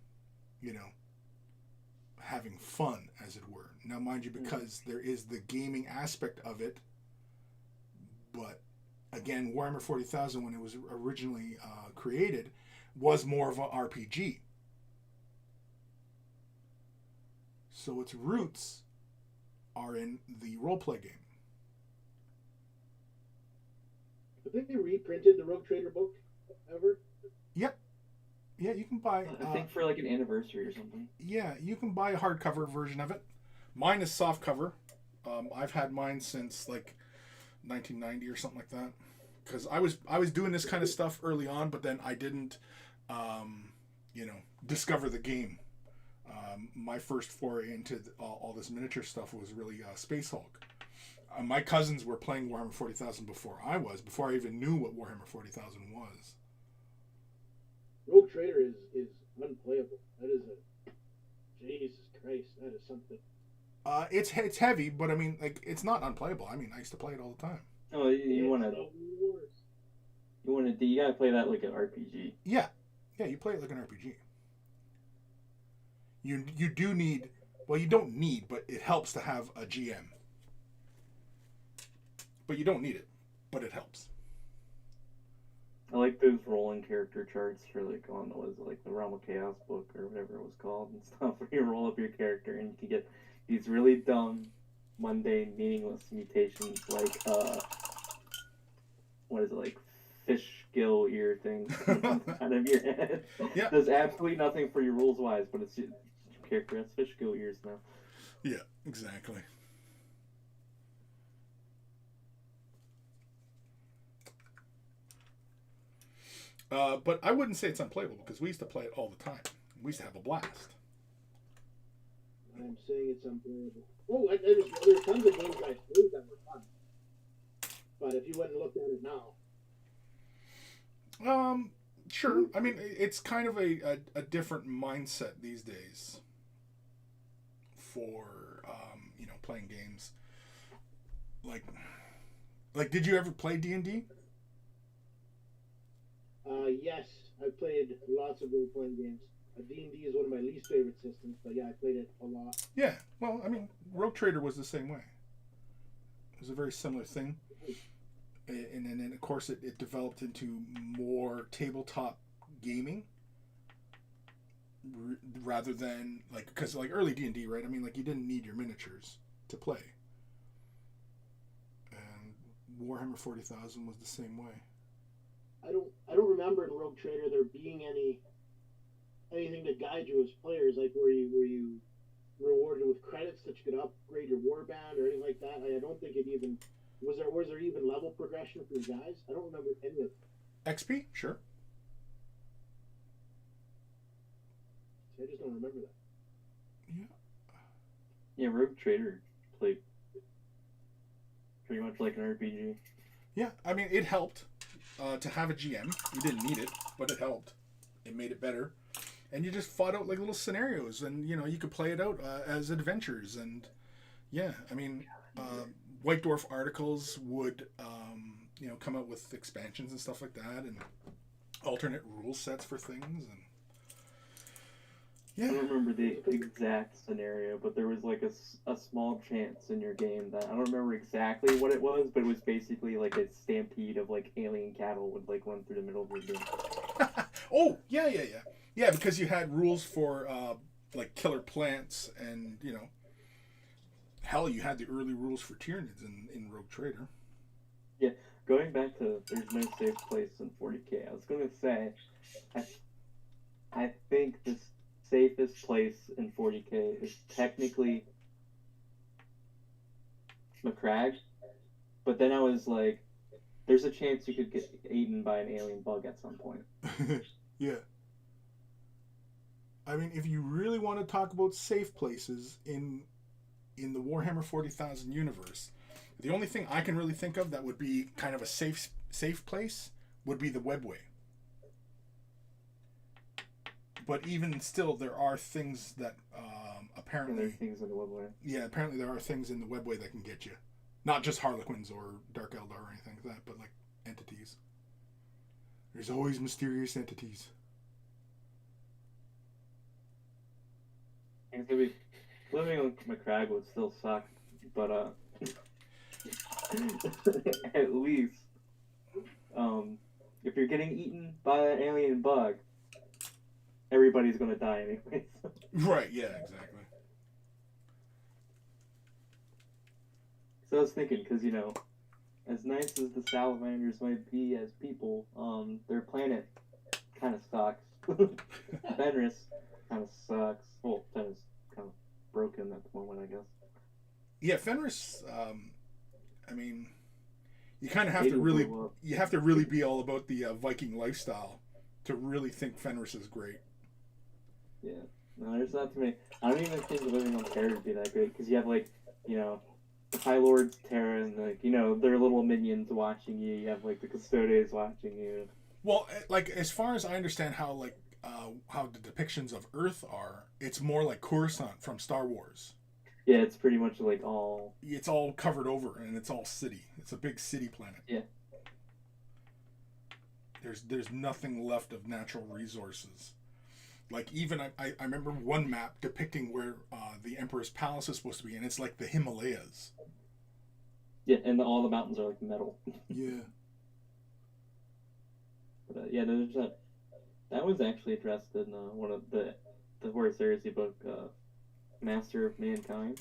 having fun, as it were. Now, mind you, because there is the gaming aspect of it, but again, Warhammer 40,000, when it was originally created, was more of an RPG. So its roots are in the roleplay game. But then they reprinted the Rogue Trader book. ever? Yep. Yeah, you can buy. I think for like an anniversary or something. Yeah, you can buy a hardcover version of it. Mine is soft cover. I've had mine since like 1990 or something like that. Because I was doing this kind of stuff early on, but then I didn't, discover the game. My first foray into all this miniature stuff was really Space Hulk. My cousins were playing Warhammer 40,000 before I even knew what Warhammer 40,000 was. Rogue Trader is unplayable. That is Jesus Christ, that is something. It's heavy, but I mean, like, it's not unplayable. I mean, I used to play it all the time. Oh, you want to you gotta play that like an RPG. Yeah, you play it like an RPG. You do need, well, you don't need, but it helps to have a GM. But you don't need it, but it helps. I like those rolling character charts for like on like the Realm of Chaos book or whatever it was called and stuff, where you roll up your character and you can get these really dumb, mundane, meaningless mutations like what is it, like fish gill ear thing out of your head. Yeah. Does absolutely nothing for your rules wise, but it's your character has fish gill ears now. Yeah, exactly. But I wouldn't say it's unplayable because we used to play it all the time. We used to have a blast. I'm saying it's unplayable. Oh, there's tons of games I played that were fun. But if you went and looked at it now. Sure. I mean, it's kind of a different mindset these days for, playing games. Like, did you ever play D&D? Yes, I've played lots of role-playing games. D&D is one of my least favorite systems, but yeah, I played it a lot. Yeah, well, I mean, Rogue Trader was the same way. It was a very similar thing. And then, of course, it developed into more tabletop gaming rather than, like, because, like, early D&D, right? I mean, like, you didn't need your miniatures to play. And Warhammer 40,000 was the same way. I don't remember in Rogue Trader there being anything to guide you as players, like were you rewarded with credits that you could upgrade your warband or anything like that. I don't think it even was there even level progression for your guys. I don't remember any of it. XP, sure. I just don't remember that. Yeah. Yeah, Rogue Trader played pretty much like an RPG. Yeah, I mean, it helped to have a GM. You didn't need it, but it helped. It made it better. And you just fought out like little scenarios, and you could play it out as adventures. And yeah, I mean, White Dwarf articles would come out with expansions and stuff like that, and alternate rule sets for things. And yeah, I don't remember the exact scenario, but there was like a small chance in your game that I don't remember exactly what it was, but it was basically like a stampede of like alien cattle would like run through the middle of your game. Oh yeah, because you had rules for like killer plants, and hell, you had the early rules for Tyranids in Rogue Trader. Yeah, going back to there's no safe place in 40k. I was gonna say, I think the safest place in 40k is technically McCrag, but then I was like, there's a chance you could get eaten by an alien bug at some point. Yeah. I mean, if you really want to talk about safe places in the Warhammer 40,000 universe, the only thing I can really think of that would be kind of a safe place would be the Webway. But even still, there are things that apparently... There are things in the Webway. Yeah, apparently there are things in the Webway that can get you. Not just Harlequins or Dark Eldar or anything like that, but like entities. There's always mysterious entities. And maybe living on McCrag would still suck, but at least if you're getting eaten by an alien bug, everybody's gonna die anyways. Right, yeah, exactly. So I was thinking, because as nice as the salamanders might be as people, their planet kind of sucks. Fenris kind of sucks. Well, Fenris kind of broken at the moment, I guess. Yeah, Fenris. I mean, you kind of have They to do really, blow up. you have to really be all about the Viking lifestyle to really think Fenris is great. Yeah. No, there's not too many. I don't even think living on Terra would be that great because you have like, the High Lords Terra and like, their little minions watching you. You have like the Custodes watching you. Well, like as far as I understand how how the depictions of Earth are, it's more like Coruscant from Star Wars. Yeah, it's pretty much like all. It's all covered over and it's all city. It's a big city planet. Yeah. There's nothing left of natural resources. Like even I remember one map depicting where the Emperor's palace is supposed to be, and it's like the Himalayas. Yeah, and all the mountains are like metal. Yeah. But yeah, there's that was actually addressed in one of the Horus Heresy book, Master of Mankind.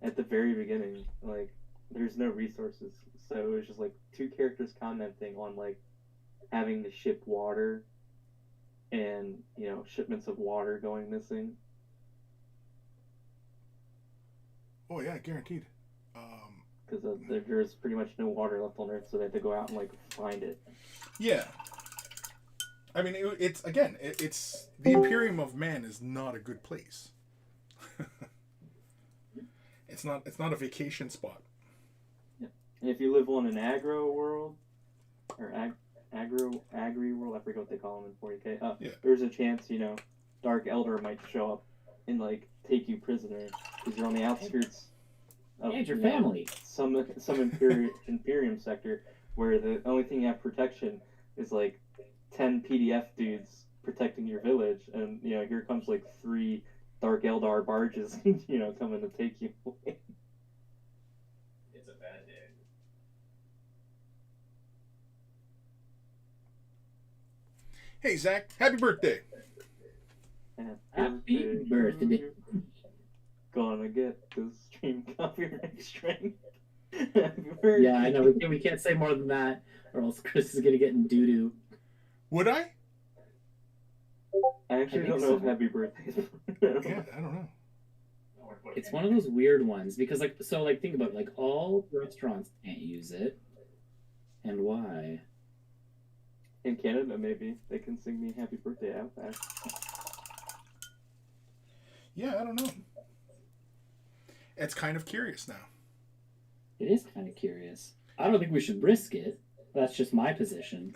At the very beginning, like there's no resources, so it was just like two characters commenting on like having to ship water, and shipments of water going missing. Oh yeah, guaranteed. Because there's pretty much no water left on Earth, so they have to go out and like find it. Yeah. I mean, it's again, it's the Imperium of Man is not a good place. It's not a vacation spot. Yeah. And if you live on an agro world, or agri world, I forget what they call them in 40k. Yeah. There's a chance, Dark Elder might show up and like take you prisoner because you're on the outskirts of And your family. some Imperium sector where the only thing you have protection is like 10 PDF dudes protecting your village, and here comes like 3 Dark Eldar barges, coming to take you away. It's a bad day. Hey Zach, happy birthday! Happy birthday. Gonna get the stream copyright strike. Happy birthday. Yeah, I know. We can't say more than that, or else Chris is gonna get in doo doo. Would I? I actually I don't think know if so. happy birthday is. Yeah, I don't know. It's one of those weird ones because, think about it, like all restaurants can't use it, and why? In Canada, maybe they can sing me happy birthday out there. Yeah, I don't know. It's kind of curious now. It is kind of curious. I don't think we should risk it. That's just my position.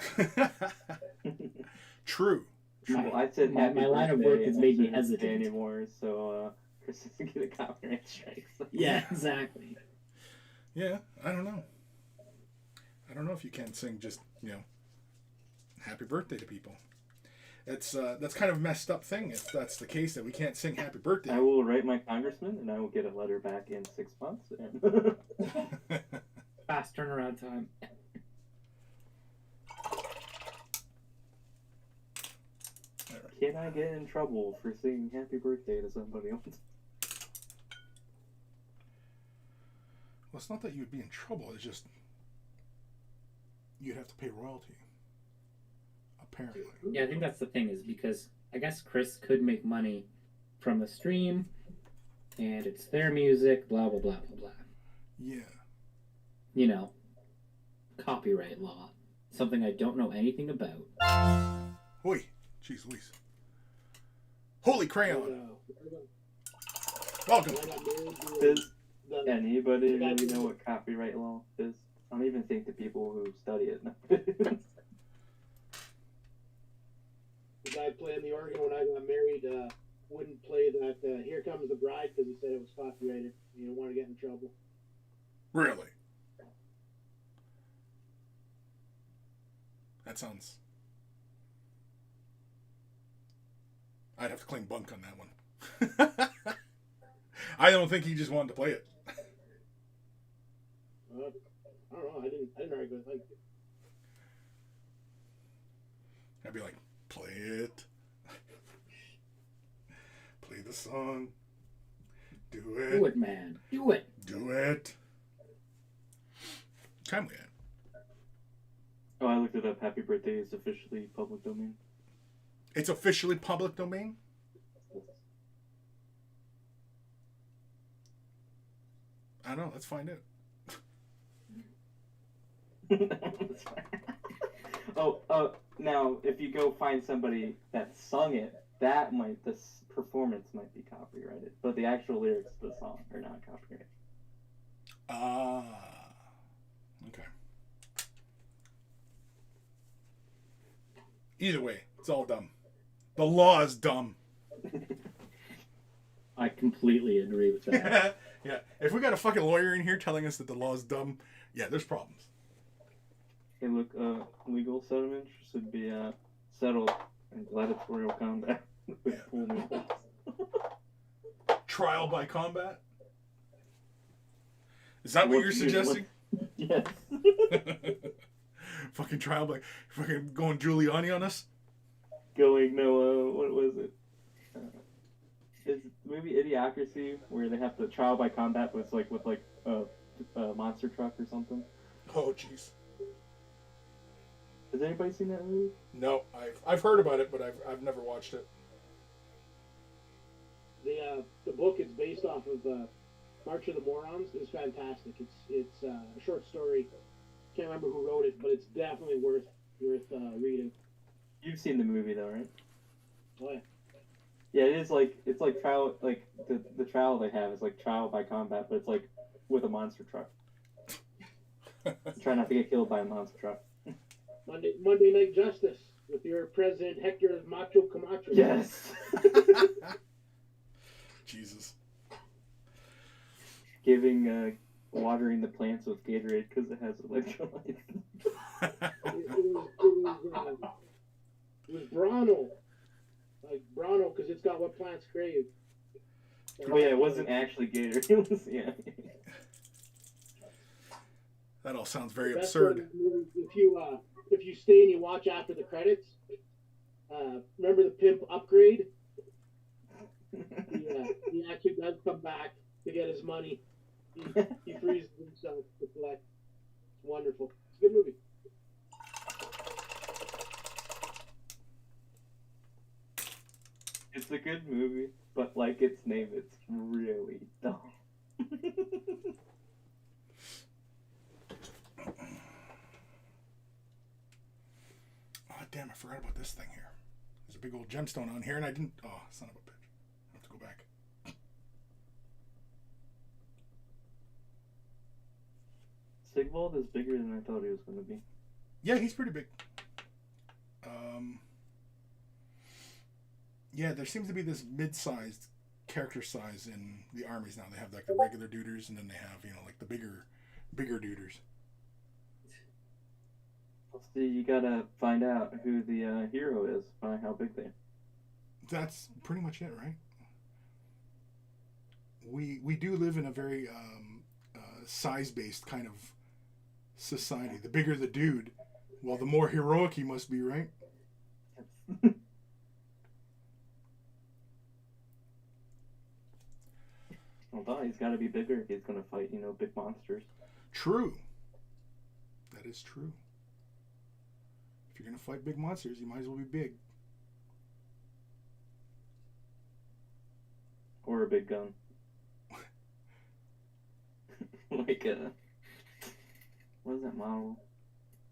True. Well, I said My happy line of birthday, work has and made I me shouldn't hesitant. say anymore, so Chris doesn't get a copyright strike. So. Yeah, exactly. Yeah, I don't know. I don't know if you can sing just, happy birthday to people. That's kind of a messed up thing if that's the case, that we can't sing happy birthday. I will write my congressman, and I will get a letter back in 6 months. And Fast turnaround time. can I get in trouble for singing happy birthday to somebody else? Well, it's not that you'd be in trouble. It's just you'd have to pay royalty. Apparently. Yeah, I think that's the thing, is because I guess Chris could make money from the stream, and it's their music, blah, blah, blah, blah, blah. Yeah. Copyright law. Something I don't know anything about. Oi. Jeez Louise. Holy crayon. Welcome. Does anybody really know what copyright law is? I don't even think the people who study it know. The guy playing the organ when I got married wouldn't play that Here Comes the Bride because he said it was copyrighted. He didn't want to get in trouble. Really? That sounds... I'd have to claim bunk on that one. I don't think he just wanted to play it. I don't know. I didn't argue with it. I'd be like, play it. Play the song. Do it. Do it, man. Do it. Do it. Time we at? Oh, I looked it up. Happy Birthday is officially public domain. It's officially public domain? I don't know. Let's find out. Now if you go find somebody that sung it, this performance might be copyrighted, but the actual lyrics of the song are not copyrighted. Okay. Either way, it's all dumb. The law is dumb. I completely agree with that. Yeah. If we got a fucking lawyer in here telling us that the law is dumb, yeah, there's problems. Hey, look, legal settlements should be settled in gladiatorial combat with pool noodles. Trial by combat? Is that what you're suggesting? Yes. Fucking trial by... Fucking going Giuliani on us? Going, no, what was it? Is maybe Idiocracy, where they have to trial by combat, but it's like with like a monster truck or something. Oh, jeez. Has anybody seen that movie? No, I've heard about it, but I've never watched it. The book it's based off of March of the Morons is fantastic. It's a short story. Can't remember who wrote it, but it's definitely worth reading. You've seen the movie though, right? Oh yeah. Yeah, it's like trial, like the trial they have is like trial by combat, but it's like with a monster truck. Try not to get killed by a monster truck. Monday Night Justice with your president Hector Macho Camacho. Yes. Jesus. Giving watering the plants with Gatorade because it has electrolytes. It was Bronno. Like Bronno because it's got what plants crave. Oh yeah, it wasn't actually Gatorade. It was, yeah. That all sounds very That's absurd. If you stay and you watch after the credits, remember the pimp upgrade? He actually does come back to get his money. He frees himself to collect. It's wonderful. It's a good movie. It's a good movie, but like its name, it's really dumb. Oh, damn, I forgot about this thing here. There's a big old gemstone on here, and I didn't... Oh, son of a bitch. I have to go back. Sigvald is bigger than I thought he was going to be. Yeah, he's pretty big. Yeah, there seems to be this mid-sized character size in the armies now. They have like the regular duders, and then they have, like the bigger duders. See, you gotta find out who the hero is by how big they are. That's pretty much it, right? We do live in a very size-based kind of society. The bigger the dude, well, the more heroic he must be, right? Well, he's got to be bigger if he's gonna fight, big monsters. True. That is true. If you're gonna fight big monsters, you might as well be big. Or a big gun. Like what is that model?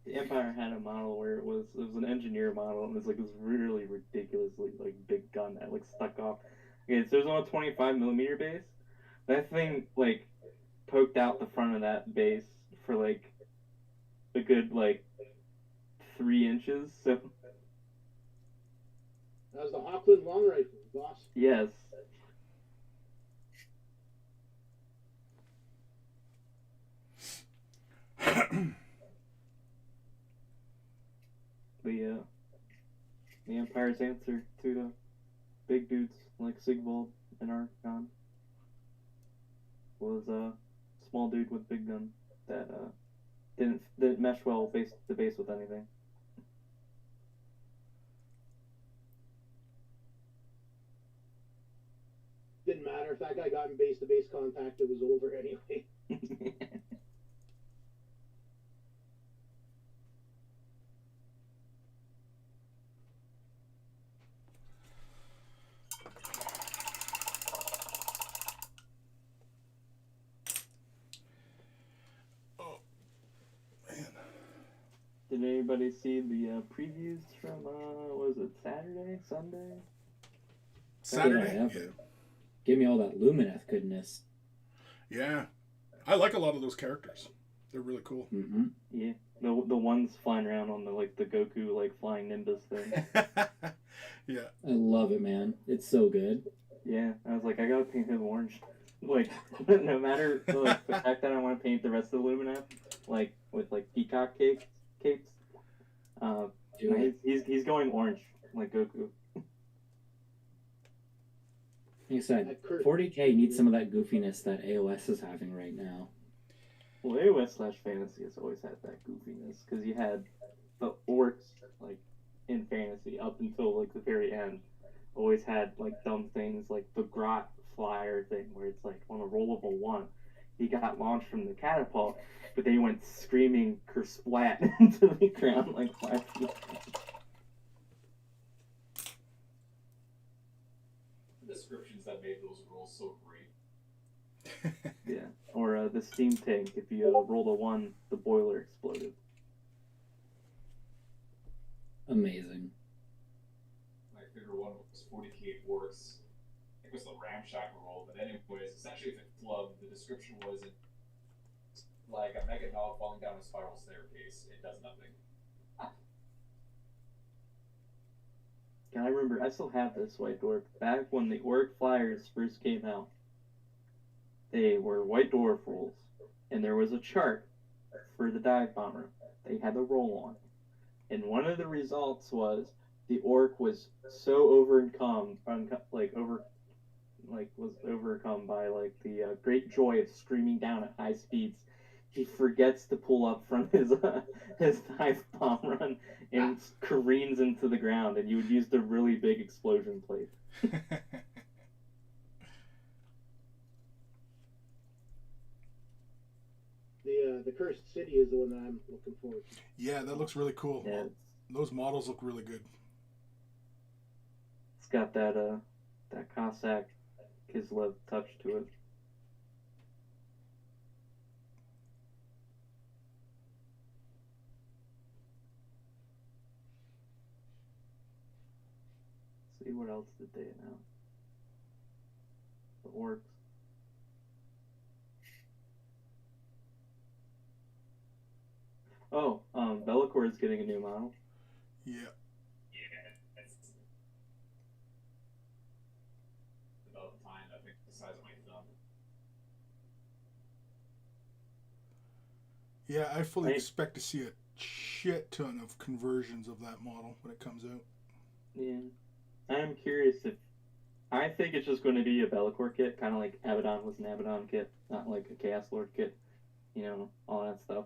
The Empire had a model where it was an engineer model, and it was like this really ridiculously like big gun that like stuck off. Okay, so it was on a 25mm base. That thing like poked out the front of that base for like a good like 3 inches. So that was the Auckland long rifle, boss. yes. The Empire's answer to the big dudes like Sigvald and Archon was a small dude with big gun that didn't mesh well face to face with anything. Didn't matter if that guy got in base to base contact; it was over anyway. Did anybody see the previews from was it Saturday, Sunday? Saturday? Yeah. Give me all that Lumineth goodness. Yeah. I like a lot of those characters. They're really cool. Mm-hmm. Yeah. The ones flying around on the Goku flying Nimbus thing. Yeah. I love it, man. It's so good. Yeah, I was like, I gotta paint him orange. No matter the fact that I want to paint the rest of the Lumineth, with peacock capes. He's going orange like Goku. Like I said, 40K needs some of that goofiness that AOS is having right now. Well, AOS/Fantasy has always had that goofiness because you had the orcs in Fantasy up until the very end. Always had dumb things like the Grot Flyer thing where it's on a roll of a 1, he got launched from the catapult, but then he went screaming kersplat into the ground 5 feet. The descriptions that made those rolls so great. Yeah, or the steam tank. If you rolled a 1, the boiler exploded. Amazing. My favorite one was 40k orcs. It was the ramshackle roll, but anyways, essentially if it flubbed, the description was like a mega knob falling down a spiral staircase. It does nothing. I remember, I still have this White Dwarf. Back when the Orc Flyers first came out, they were White Dwarf rolls, and there was a chart for the dive bomber. They had the roll on. And one of the results was the Orc was so overcome by the great joy of screaming down at high speeds, he forgets to pull up from his dive bomb run and careens into the ground, and you would use the really big explosion plate. The Cursed City is the one that I'm looking forward to. Yeah, that looks really cool. Yeah, Those models look really good. it's got that Cossack Kislev touch to it. See, what else did they announce? The orcs. Oh, Be'lakor is getting a new model. Yeah. Yeah, it's about the time, I think, the size of my thumb. Yeah, I fully Right. expect to see a shit ton of conversions of that model when it comes out. Yeah. I am curious if... I think it's just going to be a Be'lakor kit, kind of like Abaddon was an Abaddon kit, not like a Chaos Lord kit, all that stuff.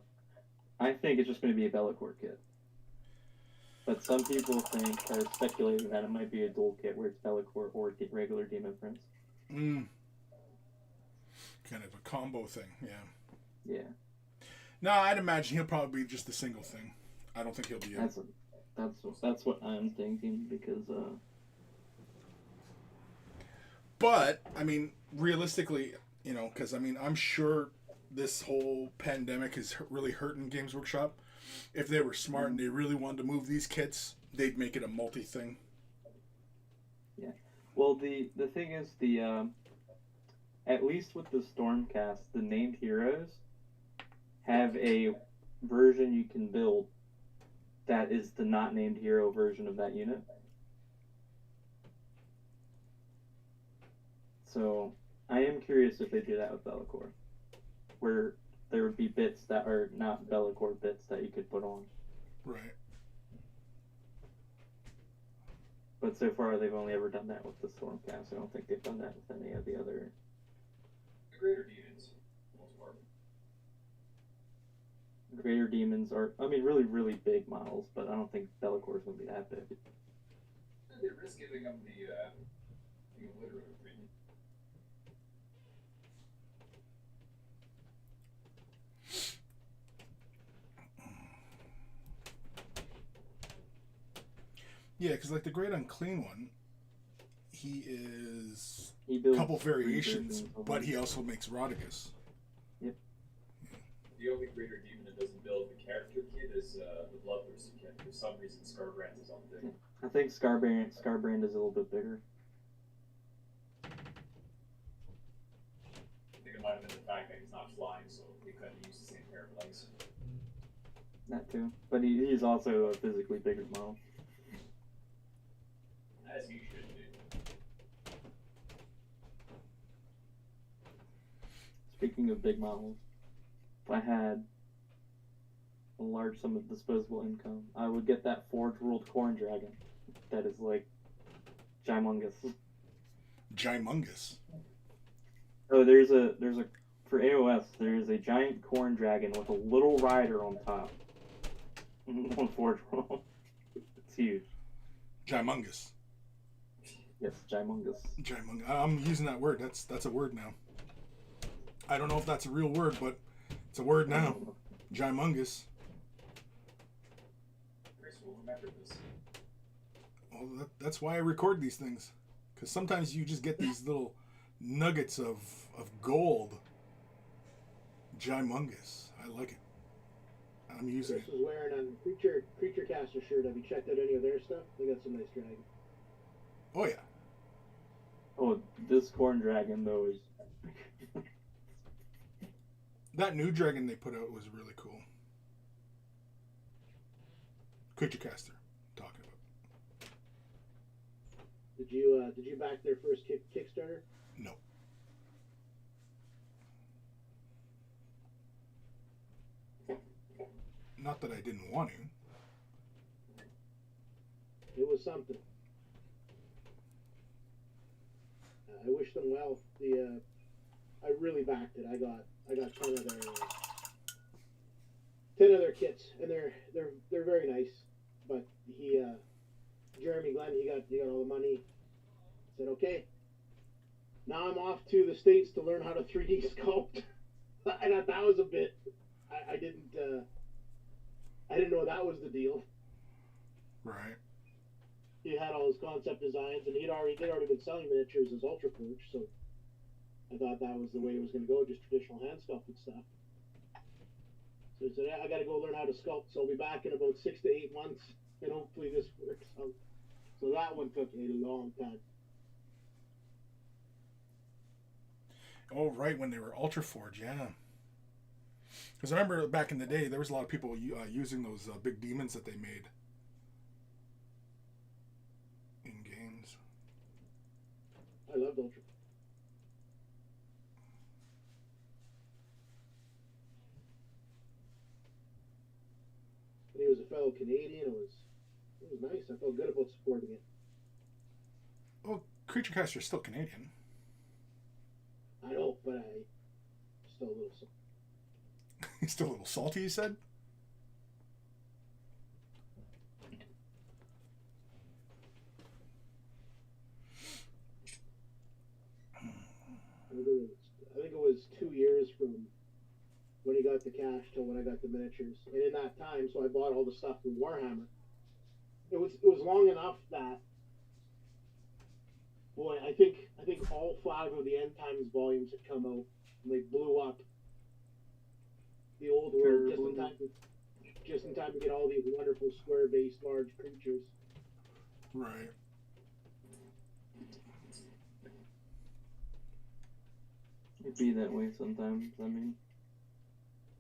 I think it's just going to be a Be'lakor kit. But some people are speculating that it might be a dual kit where it's Be'lakor or regular Demon Prince. Kind of a combo thing, yeah. Yeah. No, I'd imagine he'll probably be just a single thing. I don't think he'll be a... That's what I'm thinking, because But, I mean, realistically, because, I'm sure this whole pandemic is really hurting Games Workshop. If they were smart and they really wanted to move these kits, they'd make it a multi-thing. Yeah. Well, the thing is, at least with the Stormcast, the named heroes have a version you can build that is the not named hero version of that unit. So I am curious if they do that with Be'lakor, where there would be bits that are not Be'lakor bits that you could put on. Right. But so far, they've only ever done that with the Stormcast. I don't think they've done that with any of the other... The greater demons, for the most part. Greater demons are, really, really big models, but I don't think Be'lakor is going to be that big. They risk giving them the obliterator treatment. Yeah, because like the Great Unclean one, he is He a builds couple three variations, versions of but them. he also makes Rodigus. The only greater demon that doesn't build the character kit is the Bloodthirsty kit. For some reason, Scarbrand is on thing. I think Scarbrand is a little bit bigger. I think it might have been the fact that he's not flying, so he couldn't use the same pair of legs. That too. But he's also a physically bigger model. As you should be. Speaking of big models, if I had a large sum of disposable income, I would get that Forge Ruled Corn Dragon. That is like gymongous. Gymongous. Oh, there's a for AOS. There is a giant corn dragon with a little rider on top. On Forge World. It's huge. Gymongous. Yes, gymongous. Gymongous. I'm using that word. That's a word now. I don't know if that's a real word, but it's a word now. Gymongous. Chris will remember this. Well, that's why I record these things. Because sometimes you just get these little nuggets of gold. Gymongous. I like it. I'm using Chris it. was wearing a creature caster shirt. Have you checked out any of their stuff? They got some nice dragons. Oh, yeah. Oh, this corn dragon though is. That new dragon they put out was really cool. Creature caster, I'm talking about. Did you back their first Kickstarter? No. Not that I didn't want to. It was something. I wish them well. I really backed it. I got 10 of their kits, and they're very nice. But Jeremy Glenn, he got all the money. Said, okay, now I'm off to the States to learn how to 3D sculpt. I thought that was a bit. I didn't know that was the deal. Right. He had all his concept designs, and they'd already been selling miniatures as Ultra Forge, so I thought that was the way it was going to go, just traditional hand sculpted stuff. So he said, yeah, I got to go learn how to sculpt, so I'll be back in about 6 to 8 months, and hopefully this works out. So that one took a long time. Oh, right, when they were Ultra Forge, yeah. Because I remember back in the day, there was a lot of people using those big demons that they made in games. I loved Ultra. And he was a fellow Canadian. It was nice. I felt good about supporting it. Well, Creature Caster's still Canadian. I know, but I still a little. He's still a little salty, you said? I think it was 2 years from when he got the cash till when I got the miniatures. And in that time, so I bought all the stuff from Warhammer. It was long enough that, boy, I think all 5 of the End Times volumes had come out, and they blew up the old world just in time to get all these wonderful square-based large creatures. Right. It'd be that way sometimes. I mean,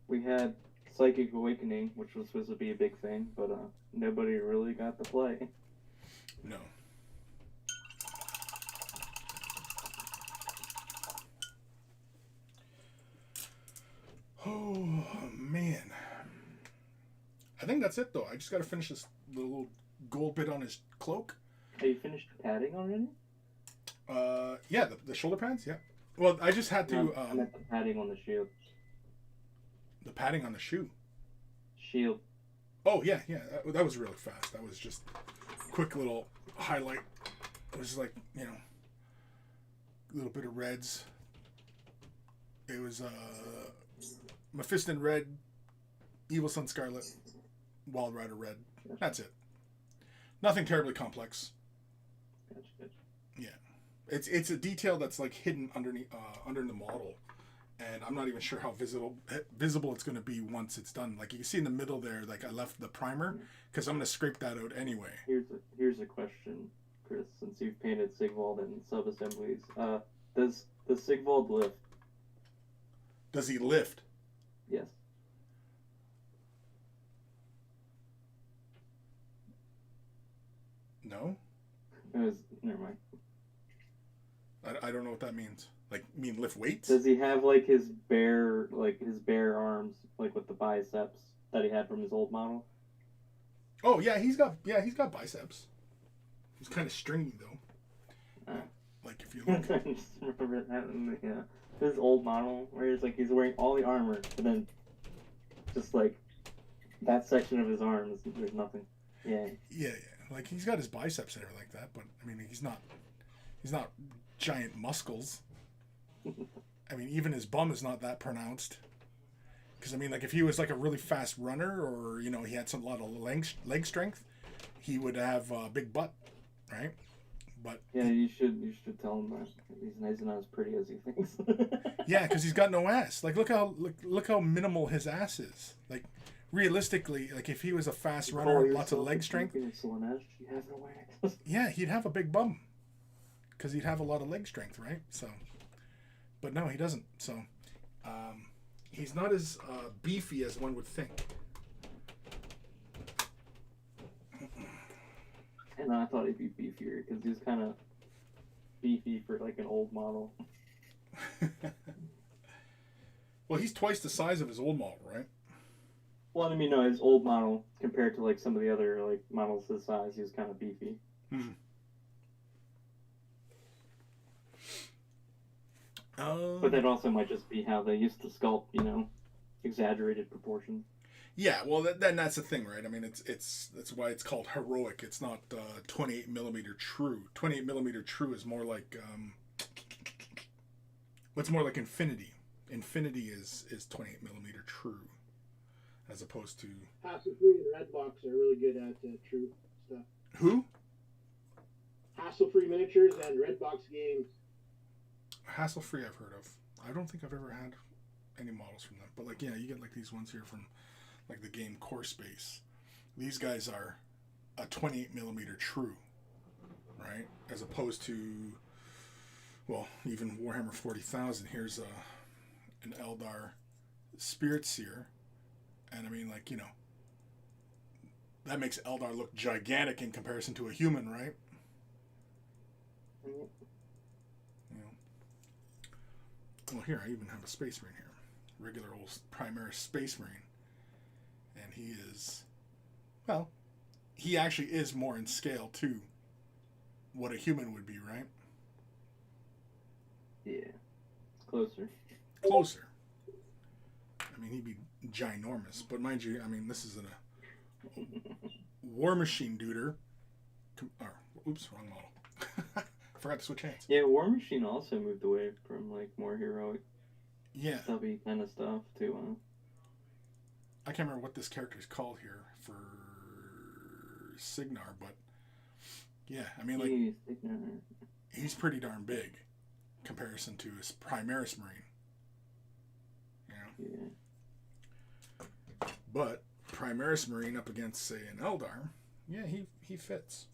we had Psychic Awakening, which was supposed to be a big thing, but nobody really got to play. No. Oh, man. I think that's it, though. I just got to finish this little gold bit on his cloak. Have you finished padding already? Yeah, the shoulder pads, yeah. Well, I just had to... I meant the padding on the shield. The padding on the shoe. Shield. Oh, yeah. That was really fast. That was just quick little highlight. It was like, a little bit of reds. It was Mephiston red, Evil Sun Scarlet, Wild Rider red. That's it. Nothing terribly complex. Gotcha. Yeah, it's a detail that's like hidden underneath under the model, and I'm not even sure how visible it's going to be once it's done. Like you can see in the middle there, like I left the primer because I'm going to scrape that out anyway. Here's a question, Chris. Since you've painted Sigvald in sub-assemblies, does Sigvald lift? Does he lift? Yes. No. Never mind. I don't know what that means. Like, you mean lift weights? Does he have like his bare arms, like with the biceps that he had from his old model? Oh yeah, he's got biceps. He's kind of stringy though. Like if you look. I just remember that his old model where he's wearing all the armor, but then just like that section of his arms, there's nothing. Yeah. Yeah. Like he's got his biceps and everything like that, but I mean he's not giant muscles. I mean even his bum is not that pronounced. Because I mean like if he was like a really fast runner or you know he had a lot of leg strength, he would have a big butt, right? But yeah, you should tell him that he's not as pretty as he thinks. yeah, because he's got no ass. Like look how minimal his ass is. Like realistically, like if he was a fast runner, lots of leg strength. Slaanesh, you have no ass. Yeah, he'd have a big bum. Because he'd have a lot of leg strength, right? So, but no, he doesn't. So, he's not as beefy as one would think. And I thought he'd be beefier because he was kind of beefy for like an old model. Well, he's twice the size of his old model, right? Well, I mean, no, his old model compared to like some of the other like models his size, he was kind of beefy. Hmm. But that also might just be how they used to sculpt, you know, exaggerated proportions. Yeah, well, then that's the thing, right? I mean, that's why it's called heroic. It's not 28 millimeter true. 28 millimeter true is more like what's more like infinity. Infinity is 28 millimeter true, as opposed to Hassle-free and Redbox are really good at true stuff. who? Hassle-free miniatures and Redbox games. Hassle-free I've heard of. I don't think I've ever had any models from them. But like yeah, you get like these ones here from like the game Core Space. These guys are a 28 millimeter true, right? As opposed to well, even Warhammer 40,000. Here's an Eldar Spirit Seer. And I mean like, you know, that makes Eldar look gigantic in comparison to a human, right? Well, here, I even have a Space Marine here. Regular old Primaris Space Marine. And he is... Well, he actually is more in scale to what a human would be, right? Yeah. Closer. Closer. I mean, he'd be ginormous. But mind you, I mean, this is a War Machine duder. Oops, wrong model. Forgot to switch hands. Yeah, War Machine also moved away from like more heroic, stubby kind of stuff to. I can't remember what this character is called here for Signar, but yeah, I mean like he's pretty darn big in comparison to his Primaris Marine. You know? Yeah. But Primaris Marine up against say an Eldar, yeah, he fits.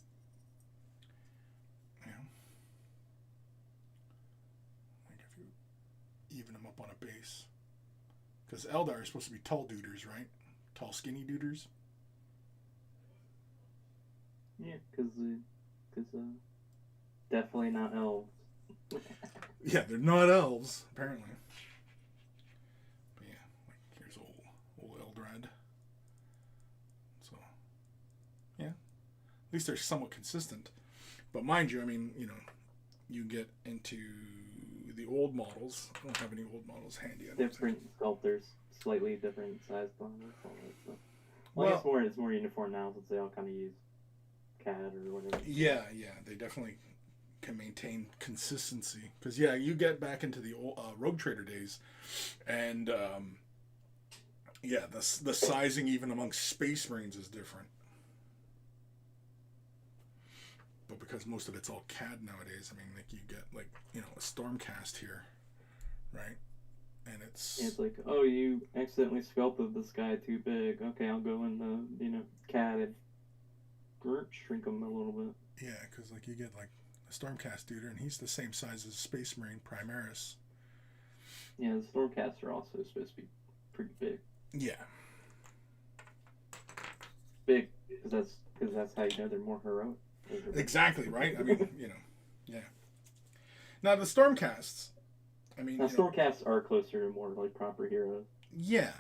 Even them up on a base. Because Eldar are supposed to be tall duders, right? Tall, skinny duders. Yeah, because definitely not elves. Yeah, they're not elves, apparently. But yeah, like here's old Eldrad. So, yeah. At least they're somewhat consistent. But mind you, I mean, you know, you get into the old models. I don't have any old models handy. Different sculptors, slightly different size models, all that stuff. Well, I guess it's more uniform now since they all kind of use CAD or whatever. Yeah, they definitely can maintain consistency. Because yeah, you get back into the old Rogue Trader days, and yeah, the sizing even amongst Space Marines is different. But because most of it's all CAD nowadays, I mean, like you get like, you know, a Stormcast here, right? And It's like, oh, you accidentally sculpted this guy too big. Okay, I'll go in the CAD and shrink him a little bit. Yeah, because like you get like a Stormcast dude, and he's the same size as Space Marine Primaris. Yeah, the Stormcasts are also supposed to be pretty big. Yeah. Big, because that's how you know they're more heroic. Exactly, right? I mean, yeah. Now, the Stormcasts, I mean... Now, Stormcasts are closer to more, like, proper heroes. Yeah.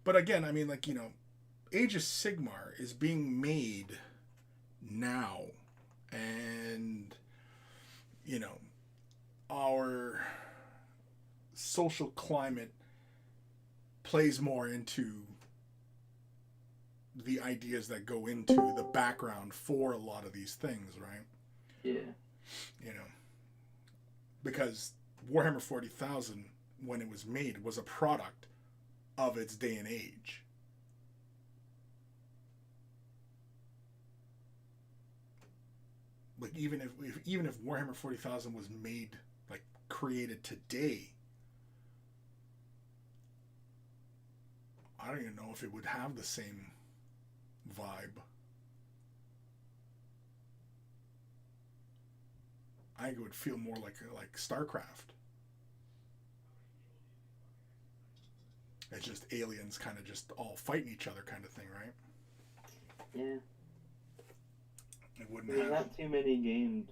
But again, I mean, like, Age of Sigmar is being made now. And, our social climate plays more into the ideas that go into the background for a lot of these things, right? Yeah. Because Warhammer 40,000, when it was made, was a product of its day and age. Like even if Warhammer 40,000 was made, like created today, I don't even know if it would have the same vibe. I think it would feel more like StarCraft. It's just aliens kind of just all fighting each other kind of thing, right? Yeah. It wouldn't There's have... not too many games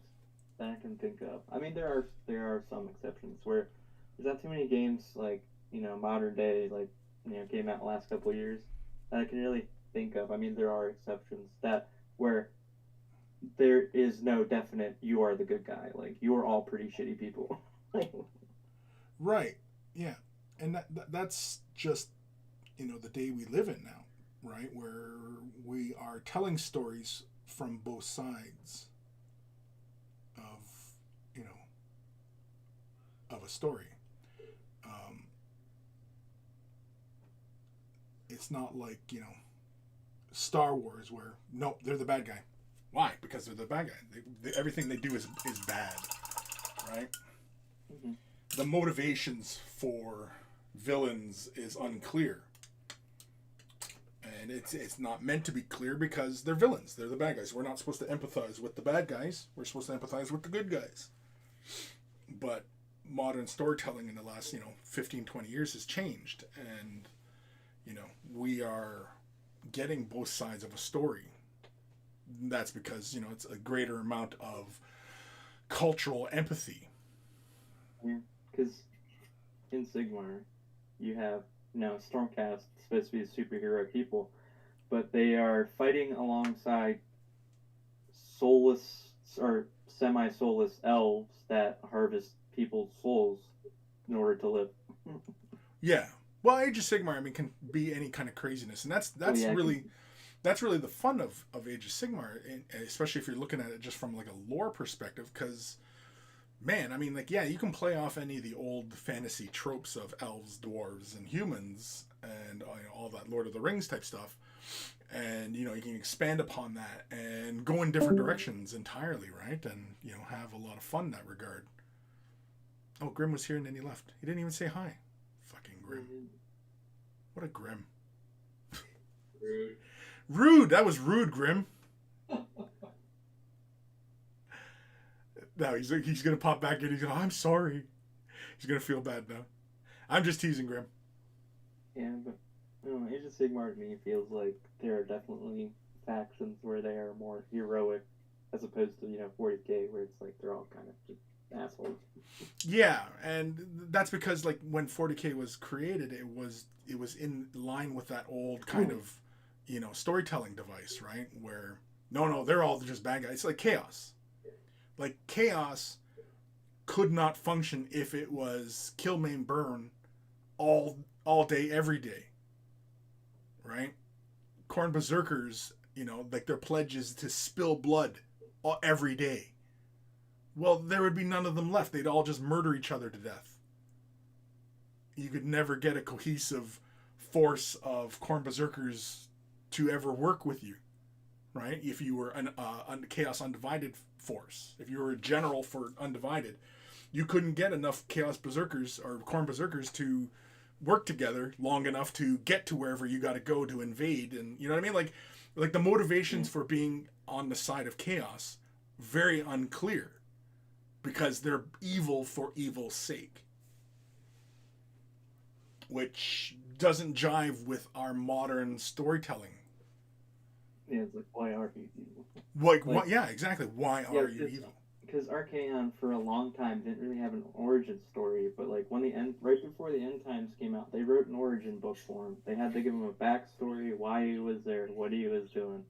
that I can think of. I mean, there are some exceptions where there's not too many games like, modern day, like, came out the last couple of years that I can really think of. I mean, there are exceptions that where there is no definite you are the good guy. Like, you are all pretty shitty people. Right. Yeah. And that's just, the day we live in now, right? Where we are telling stories from both sides of, of a story. It's not like, Star Wars where, nope, they're the bad guy. Why? Because they're the bad guy. Everything they do is bad, right? Mm-hmm. The motivations for villains is unclear. And it's not meant to be clear because they're villains. They're the bad guys. We're not supposed to empathize with the bad guys. We're supposed to empathize with the good guys. But modern storytelling in the last, 15, 20 years has changed. And, we are getting both sides of a story. That's because, it's a greater amount of cultural empathy. Yeah, because in Sigmar, you have, Stormcast supposed to be superhero people, but they are fighting alongside soulless or semi-soulless elves that harvest people's souls in order to live. Yeah. Well, Age of Sigmar, can be any kind of craziness, and that's really the fun of Age of Sigmar, especially if you're looking at it just from like a lore perspective. Because, man, you can play off any of the old fantasy tropes of elves, dwarves, and humans, and all that Lord of the Rings type stuff, and you can expand upon that and go in different directions entirely, right? And have a lot of fun in that regard. Oh, Grim was here and then he left. He didn't even say hi. Fucking Grim. What a Grim. Rude. Rude. That was rude, Grim. No, he's gonna pop back in. He's going, I'm sorry. He's gonna feel bad now. I'm just teasing Grim. Yeah, but Age of Sigmar to me feels like there are definitely factions where they are more heroic as opposed to 40K where it's like they're all kind of just assholes. Yeah, and that's because like when 40K was created, it was in line with that old kind of storytelling device, right? Where no, they're all just bad guys. It's like Chaos. Like Chaos could not function if it was kill, maim, burn all day, every day, right? Khorne Berserkers, like their pledge is to spill blood every day. Well, there would be none of them left. They'd all just murder each other to death. You could never get a cohesive force of Khorne Berserkers to ever work with you, right? If you were a Chaos Undivided force. If you were a general for Undivided, You couldn't get enough Chaos Berserkers or Khorne Berserkers to work together long enough to get to wherever you got to go to invade, and you know what I mean. Like the motivations for being on the side of Chaos, very unclear, because they're evil for evil's sake, which doesn't jive with our modern storytelling. Yeah, it's like, why are you evil? What? Yeah, exactly. Why are you evil? Because Archaon for a long time didn't really have an origin story, but like right before the end times came out, they wrote an origin book for him. They had to give him a backstory, why he was there, what he was doing.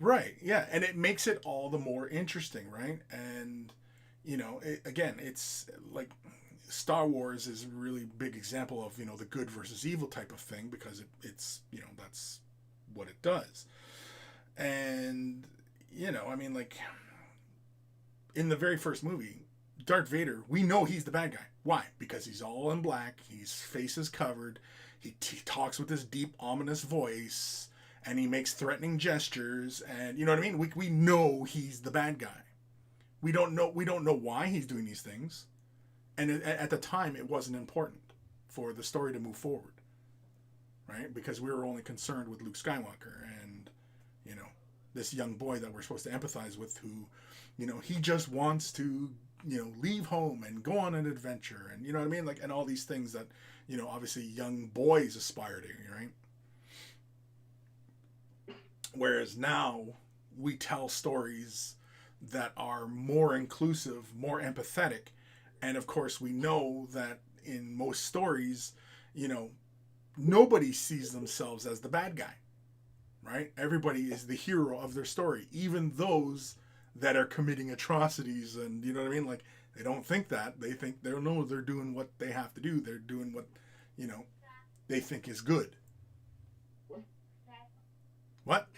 Right. Yeah, and it makes it all the more interesting, right? And you know, again, it's like Star Wars is a really big example of, you know, the good versus evil type of thing, because it's you know, that's what it does. And you know, I mean, like in the very first movie, Darth Vader, we know he's the bad guy. Why? Because he's all in black, his face is covered, he talks with this deep, ominous voice, and he makes threatening gestures, and you know what I mean? We know he's the bad guy. We don't know why he's doing these things. And at the time, it wasn't important for the story to move forward, right? Because we were only concerned with Luke Skywalker and, you know, this young boy that we're supposed to empathize with, who, you know, he just wants to, you know, leave home and go on an adventure, and you know what I mean, like, and all these things that, you know, obviously young boys aspire to, right? Whereas now we tell stories that are more inclusive, more empathetic, and of course we know that in most stories, you know, nobody sees themselves as the bad guy, right? Everybody is the hero of their story, even those that are committing atrocities, and you know what I mean? Like, they don't think that. They think they don't know they're doing what they have to do. They're doing what, you know, they think is good. What?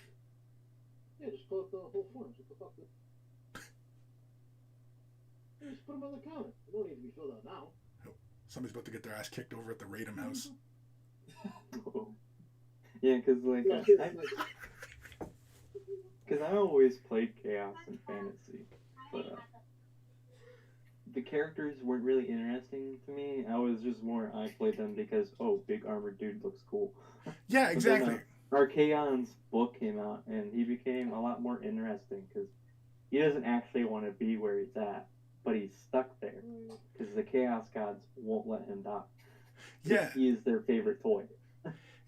Yeah, just pull up the whole form. What the fuck? Yeah, just put them on the counter. They don't need to be filled out now. Somebody's about to get their ass kicked over at the Radom house. Yeah, because like, because I always played Chaos and Fantasy, but the characters weren't really interesting to me. I played them because, oh, big armored dude looks cool. Yeah, exactly. Then, Archaon's book came out, and he became a lot more interesting because he doesn't actually want to be where he's at, but he's stuck there because the Chaos Gods won't let him die. Yeah, he is their favorite toy.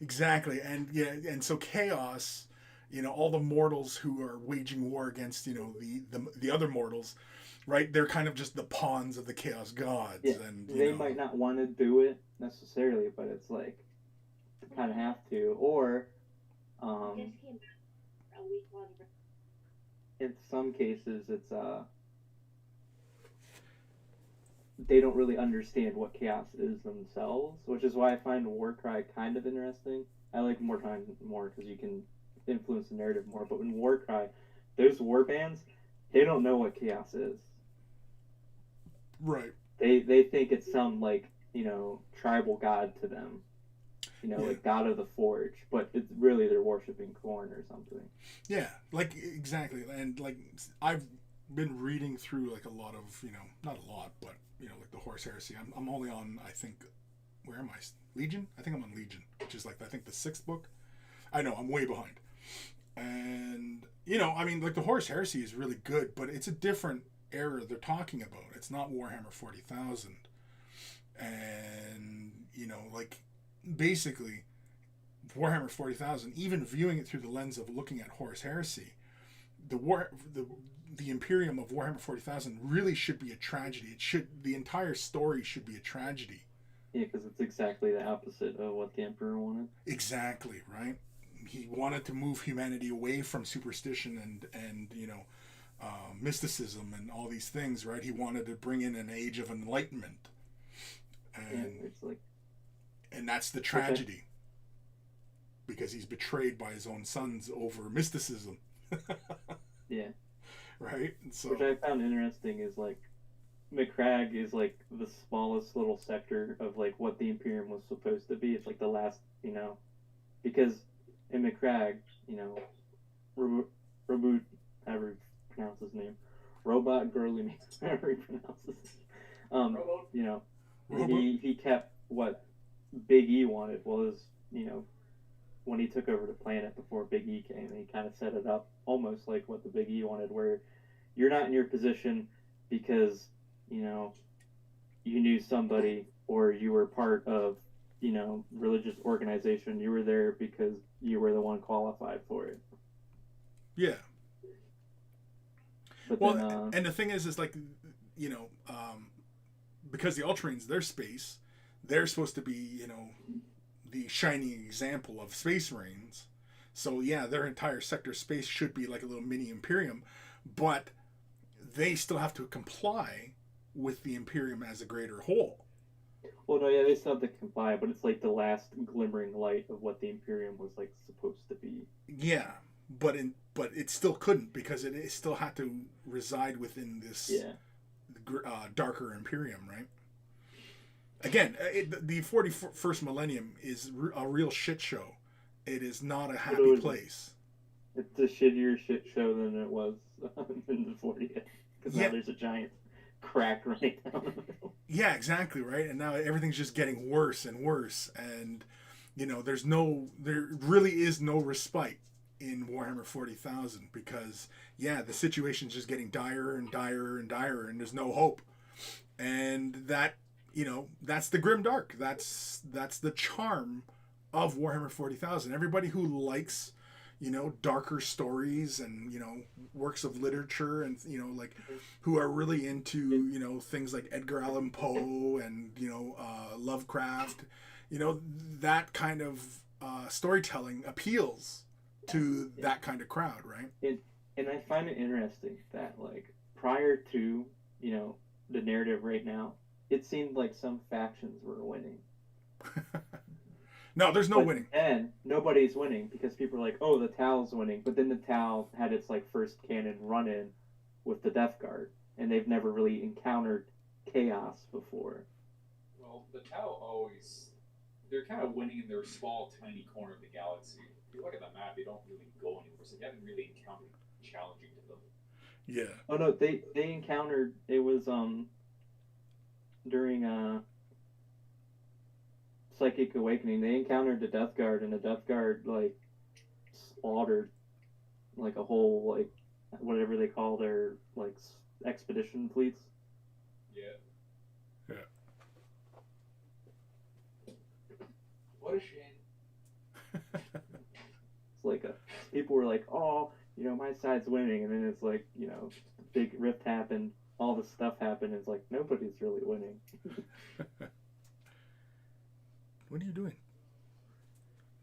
Exactly, and yeah, and so Chaos, you know, all the mortals who are waging war against, you know, the other mortals, right? They're kind of just the pawns of the Chaos Gods, yeah, and they might not want to do it necessarily, but it's like they kind of have to, or in some cases it's they don't really understand what chaos is themselves, which is why I find Warcry kind of interesting. I like Wartime more because you can influence the narrative more, but in Warcry, those warbands, they don't know what chaos is. Right. They think it's some, like, you know, tribal god to them. You know, like God of the Forge, but it's really they're worshiping Khorne or something. Yeah, like, exactly. And like, I've been reading through like a lot of, you know, not a lot, but you know, like the Horus Heresy. I'm only on, I think, where am I? Legion? I think I'm on Legion, which is like, I think the 6th book. I know, I'm way behind. And, you know, I mean, like the Horus Heresy is really good, but it's a different era they're talking about. It's not Warhammer 40,000. And, you know, like, basically, Warhammer 40,000, even viewing it through the lens of looking at Horus Heresy, the Imperium of Warhammer 40,000 really should be a tragedy. The entire story should be a tragedy. Yeah, because it's exactly the opposite of what the Emperor wanted. Exactly, right? He wanted to move humanity away from superstition and you know, mysticism and all these things, right? He wanted to bring in an age of enlightenment. And yeah, it's like, and that's the tragedy. Because he's betrayed by his own sons over mysticism. yeah. Right? And so, which I found interesting is, like, McCrag is, like, the smallest little sector of, like, what the Imperium was supposed to be. It's, like, the last, you know, because in McCrag, you know, Reboot, however you pronounce his name, Robot Girly, however he pronounces You know, Rowboat? he kept what Big E wanted was, you know, when he took over the planet before Big E came, he kind of set it up almost like what the Big E wanted, where you're not in your position because, you know, you knew somebody or you were part of, you know, religious organization. You were there because you were the one qualified for it. Yeah. But Well, then, and the thing is like, you know, because the Ultramarines, their space, they're supposed to be, you know, the shining example of Space Marines. So yeah, their entire sector space should be like a little mini Imperium, but they still have to comply with the Imperium as a greater whole. well, no, yeah, they still have to comply, but it's like the last glimmering light of what the Imperium was like supposed to be. Yeah, but it still couldn't because it still had to reside within this darker Imperium, right? Again, the 41st millennium is a real shit show. It is not a happy place. It's a shittier shit show than it was in the 40th. Because now Yeah. there's a giant crack right down the middle. Yeah, exactly, right? And now everything's just getting worse and worse. And, you know, there really is no respite in Warhammer 40,000 because, yeah, the situation's just getting dire and dire and dire and there's no hope. And that, you know, that's the grim dark. That's the charm of Warhammer 40,000. Everybody who likes, you know, darker stories and, you know, works of literature and, you know, like who are really into, you know, things like Edgar Allan Poe and, you know, Lovecraft, you know, that kind of storytelling appeals to that kind of crowd, right? And I find it interesting that, like, prior to, you know, the narrative right now, it seemed like some factions were winning. No, there's no winning. And nobody's winning because people are like, oh, the Tal's winning. But then the Tal had its, like, first canon run-in with the Death Guard. And they've never really encountered chaos before. Well, the Tau they're kind of winning in their small, tiny corner of the galaxy. If you look at the map, they don't really go anywhere, so they haven't really encountered challenging to them. Yeah. Oh no, they encountered, it was during Psychic Awakening, they encountered the Death Guard, and the Death Guard like slaughtered like a whole, like, whatever they call their, like, expedition fleets. Yeah. What a shame. It's like people were like, oh, you know, my side's winning, and then it's like, you know, big rift happened, all this stuff happened, and it's like nobody's really winning. What are you doing?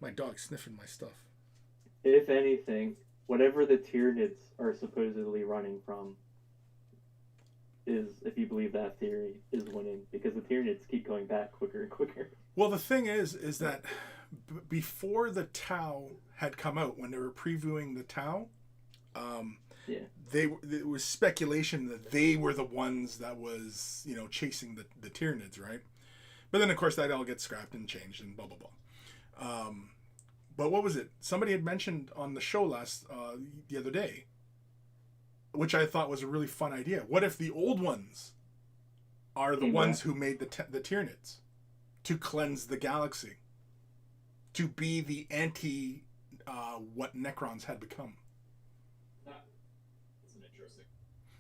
My dog's sniffing my stuff. If anything, whatever the Tyranids are supposedly running from is, if you believe that theory, is winning, because the Tyranids keep going back quicker and quicker. Well, the thing is that before the Tau had come out, when they were previewing the Tau, there was speculation that they were the ones that was, you know, chasing the Tyranids, right? But then, of course, that all gets scrapped and changed and blah, blah, blah. But what was it? Somebody had mentioned on the show the other day, which I thought was a really fun idea. What if the old ones are the ones who made the Tyranids to cleanse the galaxy, to be the anti what Necrons had become? That's interesting.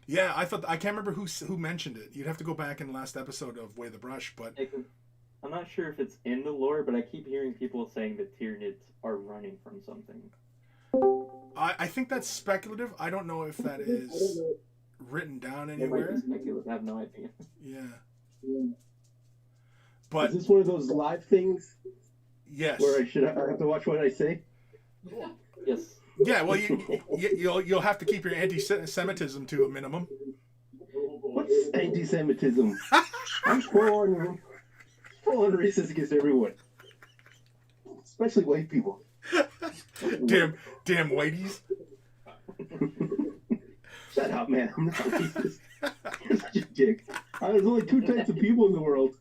Yeah, I can't remember who mentioned it. You'd have to go back in the last episode of Way the Brush, but I'm not sure if it's in the lore, but I keep hearing people saying that Tyranids are running from something. I think that's speculative. I don't know if that is written down It might anywhere. be speculative. I have no idea. Yeah. But Is this one of those live things yes. where I have to watch what I say? Yes. Yeah, well, you'll have to keep your anti-Semitism to a minimum. What's anti-Semitism? I'm full on racist against everyone, especially white people. damn whiteys. Shut up, man. I'm not racist. You're such a dick. There's only two types of people in the world: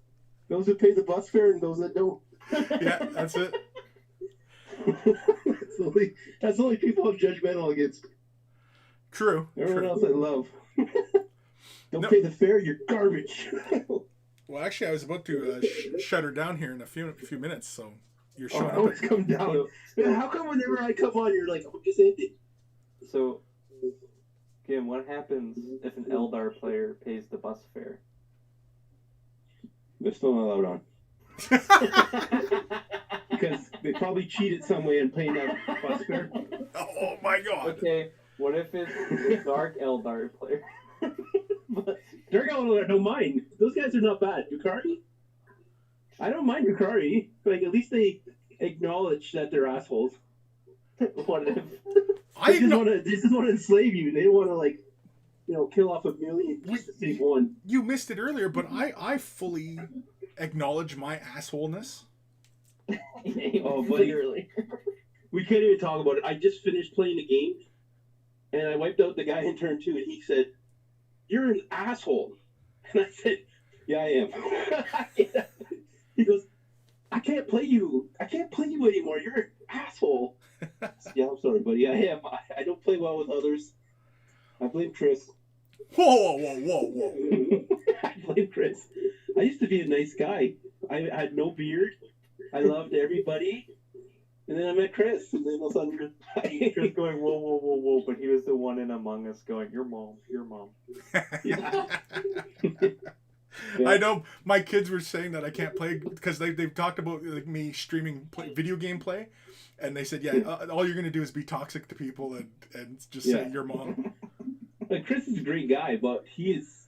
those that pay the bus fare and those that don't. Yeah, that's it. That's the only people I'm judgmental against. True. Everyone else I love. Don't No. pay the fare, you're garbage. Well, actually, I was about to shut her down here in a few minutes, so you're Oh, showing I up. always come down. Man, how come whenever I come on, you're like, oh, just ended? So, Kim, what happens if an Eldar player pays the bus fare? They're still not allowed on. Because they probably cheated some way in paying that bus fare. Oh my god! Okay, what if it's a Dark Eldar player? Dark Eldar, I don't mind. Those guys are not bad. Yukari? I don't mind Yukari. Like, at least they acknowledge that they're assholes. What if? They just want to enslave you. They don't want to, like, kill off a million just to save one. You missed it earlier, but I fully acknowledge my assholeness. Oh, buddy. Literally. We can't even talk about it. I just finished playing the game, and I wiped out the guy in turn 2, and he said, "You're an asshole." And I said, "Yeah, I am." He goes, I can't play you anymore. You're an asshole." Yeah, I'm sorry, buddy. I am. I don't play well with others. I blame Chris. Whoa, whoa, whoa, whoa! I blame Chris. I used to be a nice guy. I had no beard. I loved everybody. And then I met Chris, and then all of a sudden, Chris going, whoa, whoa, whoa, whoa, but he was the one in Among Us going, your mom. Yeah. I know my kids were saying that I can't play because they've talked about like me streaming video game play, and they said, yeah, all you're gonna do is be toxic to people and just say your mom. Like, Chris is a great guy, but he's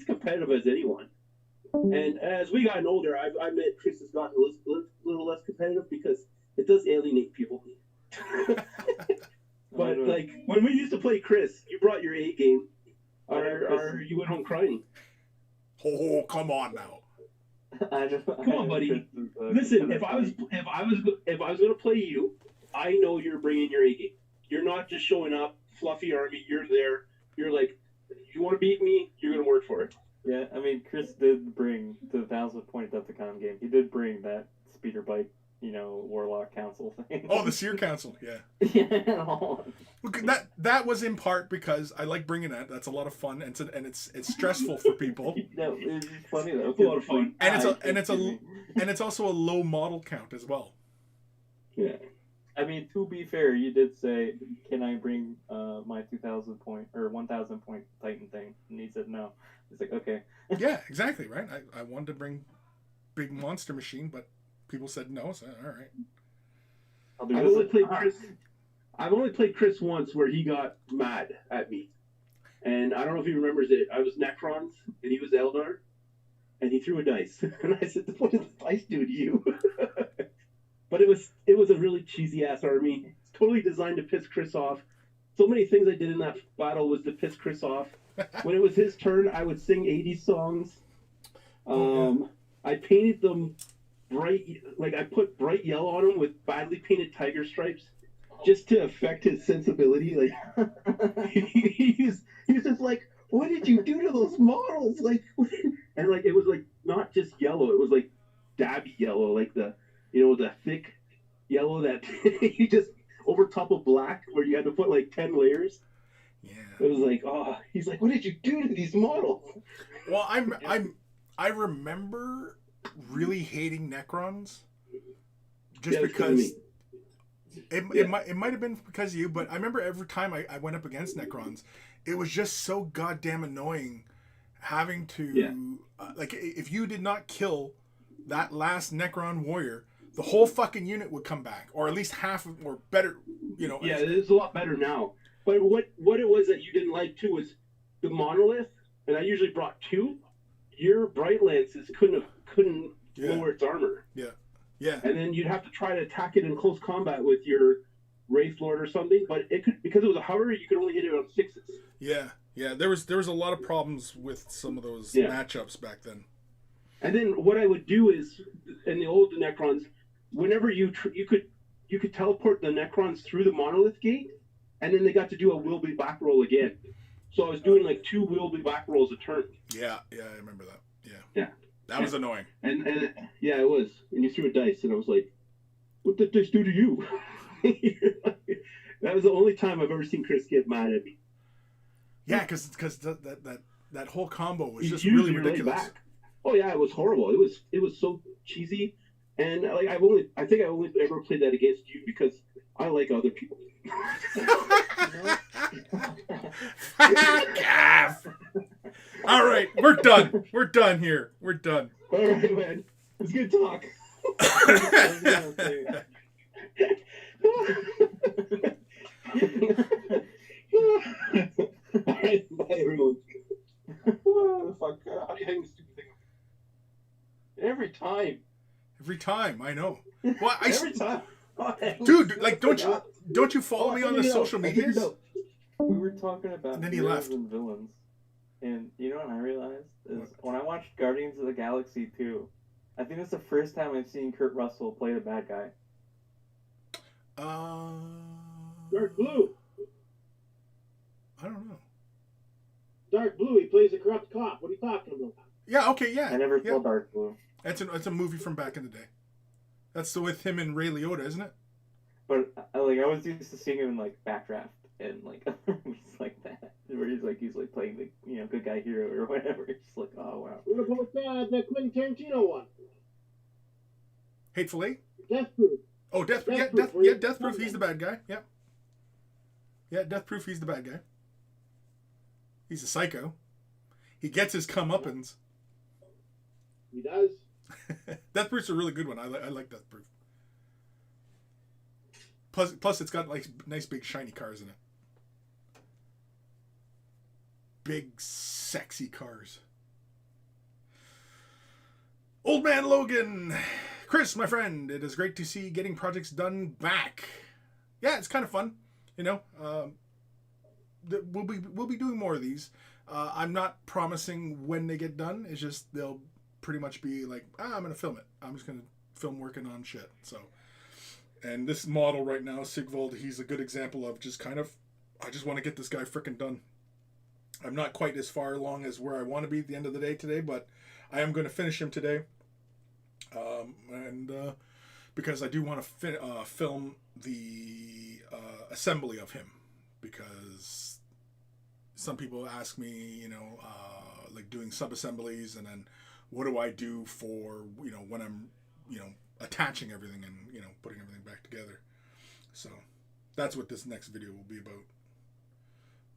competitive as anyone. And as we gotten older, I met Chris has gotten a little less competitive because it does alienate people. But like when we used to play Chris, you brought your A game, or you went home crying. Oh, come on now. Come on, buddy. Listen, if I was gonna play you, I know you're bringing your A game. You're not just showing up, fluffy army. You're there. You're like, you want to beat me? You're gonna work for it. Yeah, I mean, Chris did bring the 1,000-point Deathicon game. He did bring that speeder bike, Warlock Council thing. Oh, the Seer Council, yeah. Yeah. Look, that was in part because I like bringing that. That's a lot of fun, and it's stressful for people. No, it's funny though. It's a lot of fun. And it's also a low model count as well. Yeah. I mean, to be fair, you did say, "Can I bring my 2,000-point or 1,000-point Titan thing?" And he said no. It's like, okay. Yeah, exactly, right? I wanted to bring big monster machine, but people said no, so all right. I've only played Chris once where he got mad at me. And I don't know if he remembers it. I was Necrons, and he was Eldar, and he threw a dice. And I said, what did the dice do to you? But it was a really cheesy-ass army. It's totally designed to piss Chris off. So many things I did in that battle was to piss Chris off. When it was his turn, I would sing 80s songs. I painted them bright, like I put bright yellow on them with badly painted tiger stripes, just to affect his sensibility. Like he was just like, "What did you do to those models?" Like, and like it was like not just yellow; it was like dabby yellow, like the thick yellow that you just over top of black, where you had to put like 10 layers. Yeah. It was like, oh, he's like, "What did you do to these models?" Well, I remember really hating Necrons just because it might have been because of you, but I remember every time I went up against Necrons, it was just so goddamn annoying having to like if you did not kill that last Necron warrior, the whole fucking unit would come back, or at least half or better, Yeah, it's a lot better now. But what it was that you didn't like too was the monolith, and I usually brought 2. Your bright lances couldn't lower its armor. Yeah. And then you'd have to try to attack it in close combat with your Wraith Lord or something. But it could, because it was a hover, you could only hit it on 6s. Yeah. There was a lot of problems with some of those matchups back then. And then what I would do is, in the old Necrons, whenever you could teleport the Necrons through the monolith gate, and then they got to do a will be back roll again. So I was doing like 2 will be back rolls a turn. Yeah, I remember that. Yeah. That was annoying. And yeah, it was. And you threw a dice, and I was like, "What did dice do to you?" That was the only time I've ever seen Chris get mad at me. Yeah, because that that whole combo was You just use really your leg ridiculous. back. Oh yeah, it was horrible. It was so cheesy, and like I think I only ever played that against you because I like other people. Calf. All right, we're done. We're done here. We're done. All right, man. It's good talk. All right, bye everyone. What the fuck? How do you hang this stupid thing up? Every time. Every time, I know. Well, Every time. dude, like, don't you follow me on the social medias? We were talking about And then he heroes left. and villains, and you know what I realized is when I watched Guardians of the Galaxy 2, I think it's the first time I've seen Kurt Russell play the bad guy. Dark Blue. I don't know. Dark Blue. He plays a corrupt cop. What are you talking about? Yeah, okay, yeah. I never yeah. saw Dark Blue, It's a movie from back in the day. That's with him and Ray Liotta, isn't it? but I was used to seeing him in like Backdraft and like movies like that, where he's like playing the good guy hero or whatever. It's like, oh wow. What about the Quentin Tarantino one? Hateful Eight? Death Proof. Oh, Death Death yeah, Proof, Death where yeah, you- Death Proof, he's the bad guy. Yep. Yeah, Death Proof, he's the bad guy. He's a psycho. He gets his comeuppance. He does. Death Proof's a really good one. I like Death Proof. Plus, it's got like nice big shiny cars in it. Big sexy cars. Old Man Logan, Chris, my friend, it is great to see getting projects done back. Yeah, it's kind of fun. You know, we'll be doing more of these. I'm not promising when they get done. It's just they'll pretty much be like, I'm gonna film it. I'm just gonna film working on shit. So, and this model right now, Sigvald, he's a good example of just kind of, I just want to get this guy frickin' done. I'm not quite as far along as where I want to be at the end of the day today, but I am going to finish him today. Because I do want to film the assembly of him, because some people ask me, like doing sub-assemblies, and then what do I do for, when I'm, attaching everything and, putting everything back together. So that's what this next video will be about.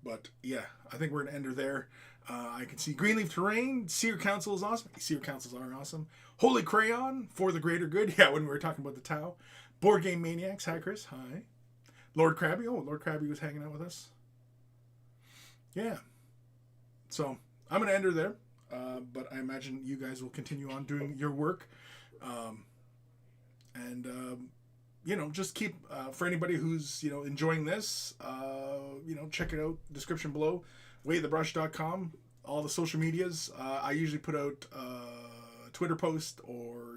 But yeah, I think we're going to end her there. I can see Greenleaf Terrain. Seer Council is awesome. Seer Councils are awesome. Holy Crayon, For the Greater Good. Yeah, when we were talking about the Tau. Board Game Maniacs. Hi, Chris. Hi. Lord Krabby. Oh, Lord Krabby was hanging out with us. Yeah. So I'm going to end her there. But I imagine you guys will continue on doing your work. Just keep, for anybody who's, enjoying this, check it out, description below, waythebrush.com, all the social medias. I usually put out Twitter post or,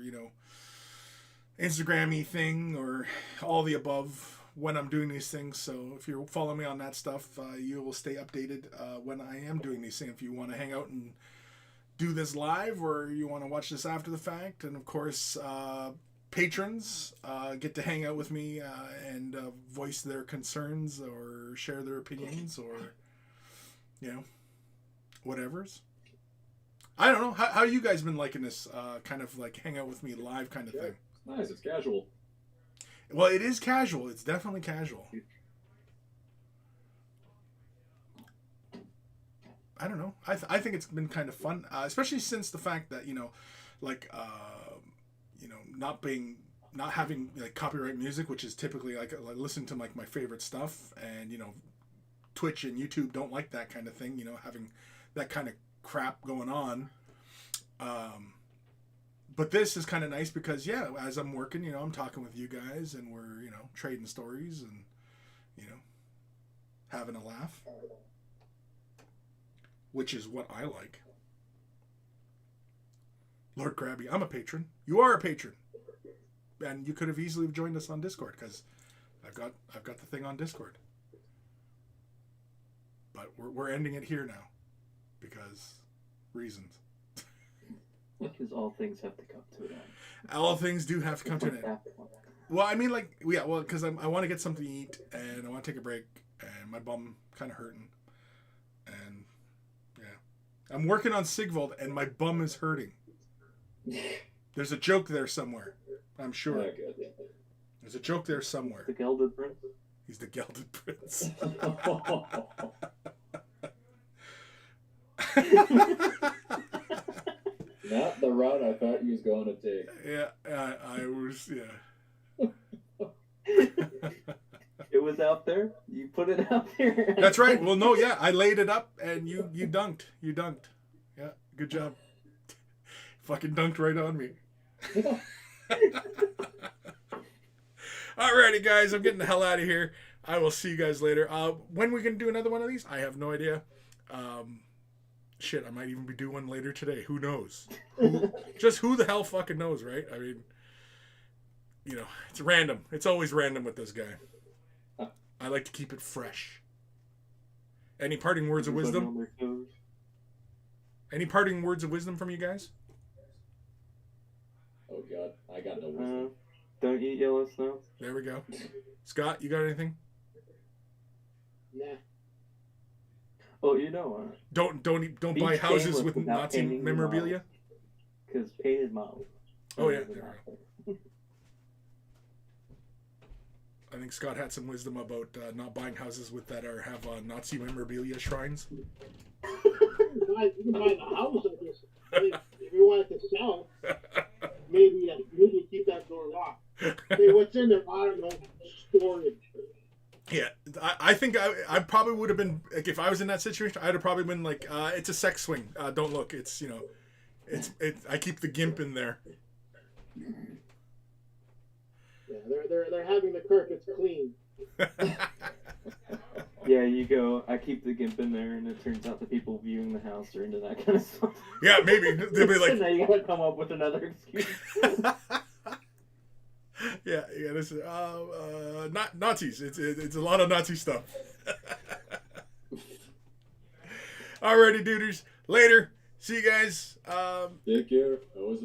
Instagram-y thing or all the above when I'm doing these things. So if you're following me on that stuff, you will stay updated when I am doing these things. If you want to hang out and do this live, or you want to watch this after the fact, and of course, patrons get to hang out with me and voice their concerns or share their opinions or, whatever's. I don't know. How you guys been liking this kind of like hang out with me live kind of thing? It's nice. It's casual. Well, it is casual. It's definitely casual. I don't know. I think it's been kind of fun, especially since the fact that, not having like copyright music, which is typically like listen to like my favorite stuff, and Twitch and YouTube don't like that kind of thing, having that kind of crap going on. But this is kind of nice because as I'm working, I'm talking with you guys, and we're trading stories and having a laugh, which is what I like. Lord Krabby, I'm a patron. You are a patron. And you could have easily joined us on Discord, because I've got the thing on Discord. But we're ending it here now, because reasons. Because all things have to come to an end. All things do have to come to an end. Well, I mean, because I want to get something to eat, and I want to take a break, and my bum kind of hurting, and I'm working on Sigvald, and my bum is hurting. There's a joke there somewhere. I'm sure. Oh, good. There's a joke there somewhere. The Gelded Prince. He's the Gelded Prince. Not the route I thought you was going to take. Yeah, I was, yeah. It was out there. You put it out there. That's right. Well, no, yeah, I laid it up, and you dunked. You dunked. Yeah, good job. Fucking dunked right on me. Alrighty, guys, I'm getting the hell out of here. I will see you guys later. When we can do another one of these, I have no idea. Shit, I might even be doing one later today. Who knows? Just who the hell fucking knows, right? I mean, you know, it's random. It's always random with this guy. I like to keep it fresh. Any parting words of wisdom? Any parting words of wisdom from you guys? Oh god, I got no wisdom. Don't eat yellow snow. There we go. Scott, you got anything? Nah. Oh, you know Don't Be buy houses shameless with without Nazi painting your memorabilia. because painted models. Oh yeah. I think Scott had some wisdom about not buying houses with that or have Nazi memorabilia shrines. You can buy the house, I guess. I mean, if you want it to sell, maybe keep that door locked. Hey, what's in there? I don't know. Storage. Yeah, I think I probably would have been like if I was in that situation. I'd have probably been like, "It's a sex swing. Don't look. It's it's I keep the gimp in there." Yeah, they're having the carpets clean. Yeah, you go. I keep the gimp in there, and it turns out the people viewing the house are into that kind of stuff. Yeah, maybe they'll be like, now you gotta come up with another excuse. yeah. This is not Nazis. It's a lot of Nazi stuff. Alrighty, duders. Later. See you guys. Take care. Always